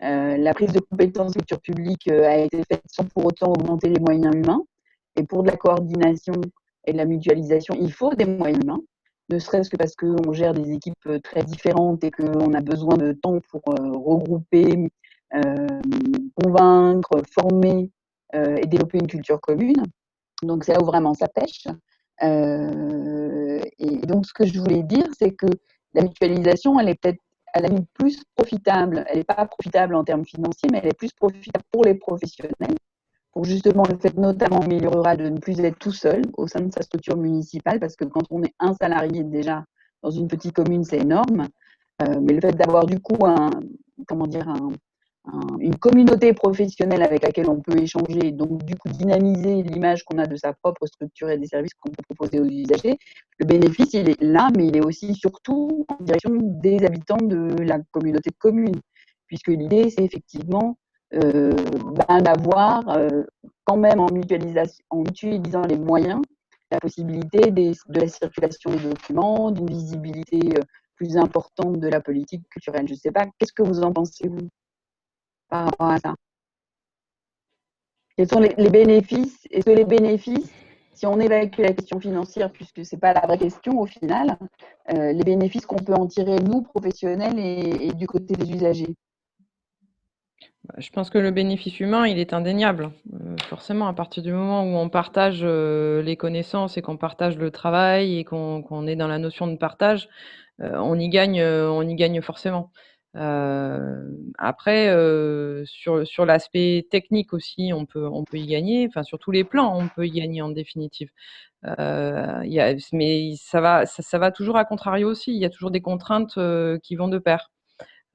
la prise de compétences lecture publique a été faite sans pour autant augmenter les moyens humains. Et pour de la coordination et de la mutualisation, il faut des moyens humains, ne serait-ce que parce qu'on gère des équipes très différentes et qu'on a besoin de temps pour regrouper, convaincre, former et développer une culture commune. Donc, c'est là où vraiment ça pêche. Et donc, ce que je voulais dire, c'est que la mutualisation, elle est peut-être à la limite plus profitable. Elle n'est pas profitable en termes financiers, mais elle est plus profitable pour les professionnels, pour justement le fait notamment en milieu rural de ne plus être tout seul au sein de sa structure municipale, parce que quand on est un salarié déjà dans une petite commune, c'est énorme. Mais le fait d'avoir du coup une communauté professionnelle avec laquelle on peut échanger, donc du coup dynamiser l'image qu'on a de sa propre structure et des services qu'on peut proposer aux usagers, le bénéfice il est là, mais il est aussi surtout en direction des habitants de la communauté de communes, puisque l'idée c'est effectivement d'avoir quand même en mutualisant les moyens, la possibilité de la circulation des documents, d'une visibilité plus importante de la politique culturelle. Je ne sais pas, qu'est-ce que vous en pensez, vous, par rapport à ça? Quels sont les bénéfices? Est-ce que les bénéfices, si on évacue la question financière, puisque ce n'est pas la vraie question au final, les bénéfices qu'on peut en tirer, nous, professionnels, et du côté des usagers? Je pense que le bénéfice humain, il est indéniable. Forcément, à partir du moment où on partage les connaissances et qu'on partage le travail et qu'on est dans la notion de partage, on y gagne forcément. Après, sur l'aspect technique aussi, on peut y gagner. Enfin, sur tous les plans, on peut y gagner en définitive. Mais ça va toujours à contrario aussi. Il y a toujours des contraintes qui vont de pair.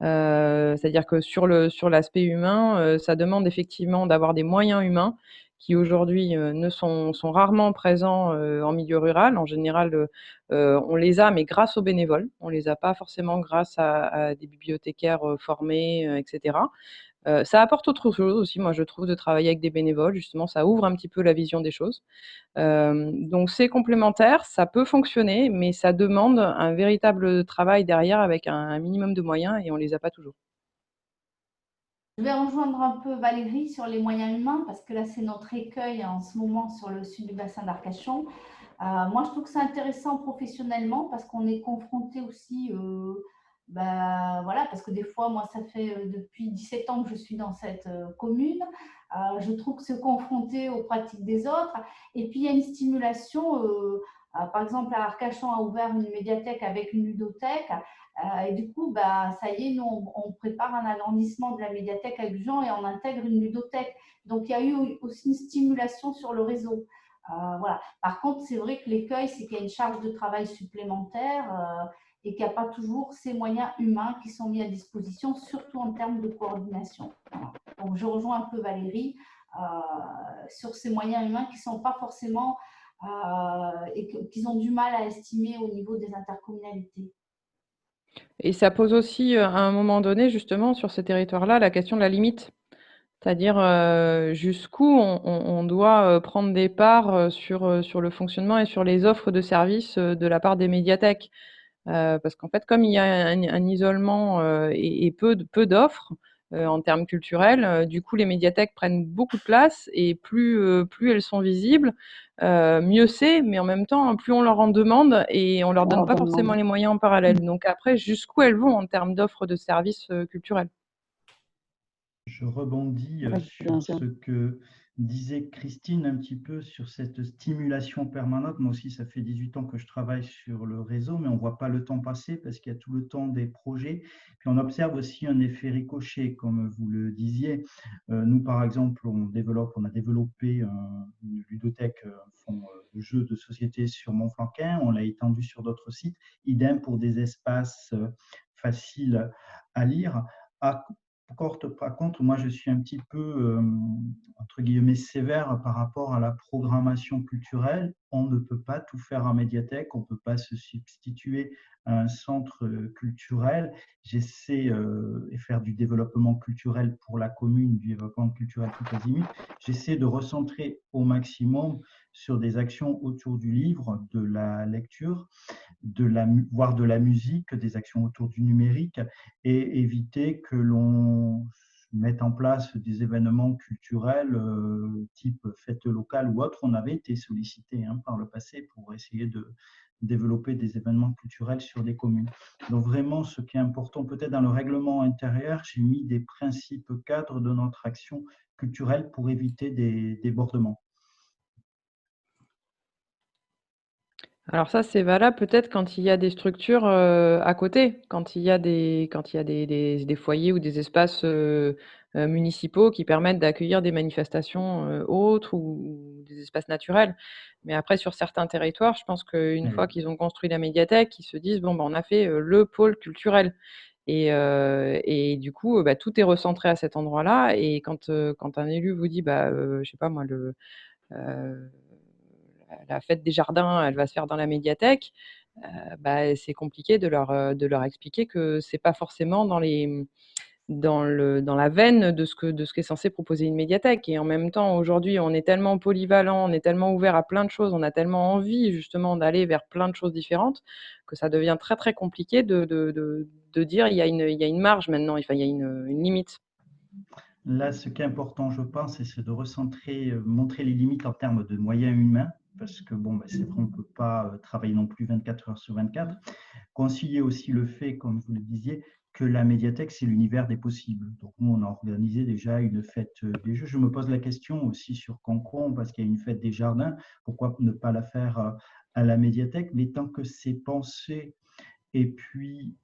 C'est-à-dire que sur l'aspect humain, ça demande effectivement d'avoir des moyens humains qui aujourd'hui ne sont rarement présents en milieu rural. En général, on les a, mais grâce aux bénévoles. On les a pas forcément grâce à des bibliothécaires formés, etc. Ça apporte autre chose aussi, moi je trouve, de travailler avec des bénévoles. Justement, ça ouvre un petit peu la vision des choses. Donc c'est complémentaire, ça peut fonctionner, mais ça demande un véritable travail derrière avec un minimum de moyens et on les a pas toujours. Je vais rejoindre un peu Valérie sur les moyens humains, parce que là, c'est notre écueil en ce moment sur le sud du bassin d'Arcachon. Moi, je trouve que c'est intéressant professionnellement, parce qu'on est confronté aussi, voilà, parce que des fois, moi, ça fait depuis 17 ans que je suis dans cette commune. Je trouve que se confronter aux pratiques des autres, et puis il y a une stimulation. Par exemple, à Arcachon a ouvert une médiathèque avec une ludothèque. Et du coup, ça y est, nous, on prépare un agrandissement de la médiathèque à Gujan et on intègre une ludothèque. Donc, il y a eu aussi une stimulation sur le réseau. Voilà. Par contre, c'est vrai que l'écueil, c'est qu'il y a une charge de travail supplémentaire et qu'il n'y a pas toujours ces moyens humains qui sont mis à disposition, surtout en termes de coordination. Voilà. Donc, je rejoins un peu Valérie sur ces moyens humains qui ne sont pas forcément et qu'ils ont du mal à estimer au niveau des intercommunalités. Et ça pose aussi, à un moment donné, justement, sur ces territoires-là, la question de la limite. C'est-à-dire, jusqu'où on doit prendre des parts sur le fonctionnement et sur les offres de services de la part des médiathèques. Parce qu'en fait, comme il y a un isolement et peu d'offres en termes culturels, du coup, les médiathèques prennent beaucoup de place et plus elles sont visibles, mieux c'est, mais en même temps, plus on leur en demande et on leur donne pas forcément les moyens en parallèle. Donc après, jusqu'où elles vont en termes d'offres de services culturels? Je rebondis sur ce que disait Christine un petit peu sur cette stimulation permanente. Moi aussi, ça fait 18 ans que je travaille sur le réseau, mais on ne voit pas le temps passer parce qu'il y a tout le temps des projets. Puis on observe aussi un effet ricochet, comme vous le disiez. Nous, par exemple, on a développé une ludothèque, un fonds de jeux de société sur Montflanquin. On l'a étendu sur d'autres sites. Idem pour des espaces faciles à lire. Par contre, moi, je suis un petit peu, entre guillemets, sévère par rapport à la programmation culturelle. On ne peut pas tout faire en médiathèque, on ne peut pas se substituer à un centre culturel. J'essaie de faire du développement culturel pour la commune, du développement culturel tout azimut. J'essaie de recentrer au maximum sur des actions autour du livre, de la lecture, voire de la musique, des actions autour du numérique, et éviter que l'on mette en place des événements culturels type fête locale ou autre. On avait été sollicité par le passé pour essayer de développer des événements culturels sur des communes. Donc vraiment, ce qui est important, peut-être dans le règlement intérieur, j'ai mis des principes cadres de notre action culturelle pour éviter des débordements. Alors ça, c'est valable peut-être quand il y a des structures à côté, quand il y a des foyers ou des espaces municipaux qui permettent d'accueillir des manifestations autres ou des espaces naturels. Mais après, sur certains territoires, je pense qu'une fois qu'ils ont construit la médiathèque, ils se disent, bon, on a fait le pôle culturel. Et du coup, tout est recentré à cet endroit-là. Et quand un élu vous dit, je sais pas moi, la fête des jardins, elle va se faire dans la médiathèque, c'est compliqué de leur expliquer que c'est pas forcément dans la veine de ce qu'est censé proposer une médiathèque. Et en même temps, aujourd'hui, on est tellement polyvalent, on est tellement ouvert à plein de choses, on a tellement envie justement d'aller vers plein de choses différentes que ça devient très, très compliqué de dire il y a une marge maintenant, enfin, il y a une limite. Là, ce qui est important, je pense, c'est de recentrer, montrer les limites en termes de moyens humains, parce que bon, c'est vrai, on ne peut pas travailler non plus 24 heures sur 24. Concilier aussi le fait, comme vous le disiez, que la médiathèque, c'est l'univers des possibles. Donc, nous, on a organisé déjà une fête des jeux. Je me pose la question aussi sur Cancon, parce qu'il y a une fête des jardins. Pourquoi ne pas la faire à la médiathèque? Mais tant que c'est pensé et puis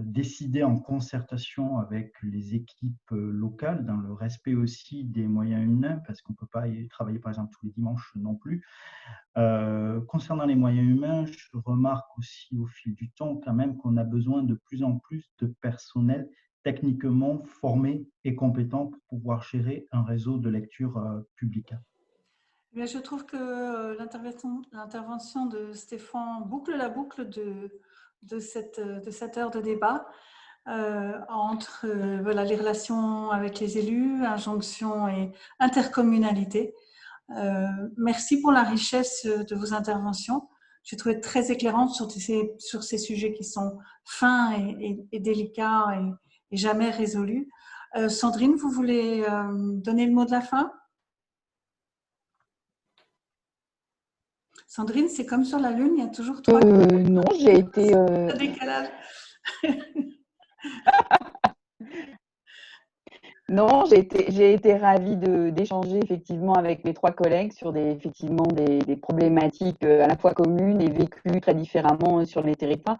décider en concertation avec les équipes locales, dans le respect aussi des moyens humains, parce qu'on ne peut pas y travailler par exemple tous les dimanches non plus. Concernant les moyens humains, je remarque aussi au fil du temps quand même qu'on a besoin de plus en plus de personnel techniquement formé et compétent pour pouvoir gérer un réseau de lecture publique. Mais je trouve que l'intervention de Stéphane boucle la boucle de cette heure de débat entre voilà, les relations avec les élus, injonction et intercommunalité. Merci pour la richesse de vos interventions. J'ai trouvé très éclairantes sur ces sujets qui sont fins et délicats et jamais résolus. Sandrine, vous voulez donner le mot de la fin? Sandrine, c'est comme sur la Lune, il y a toujours trois. Non, j'ai été. Décalage. Non, j'ai été ravie d'échanger effectivement avec mes 3 collègues sur effectivement des problématiques à la fois communes et vécues très différemment sur les territoires.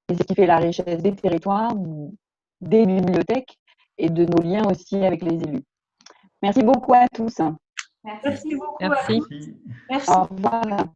Et ce qui fait la richesse des territoires, des bibliothèques et de nos liens aussi avec les élus. Merci beaucoup à tous. Merci beaucoup. Merci. Merci. Au revoir.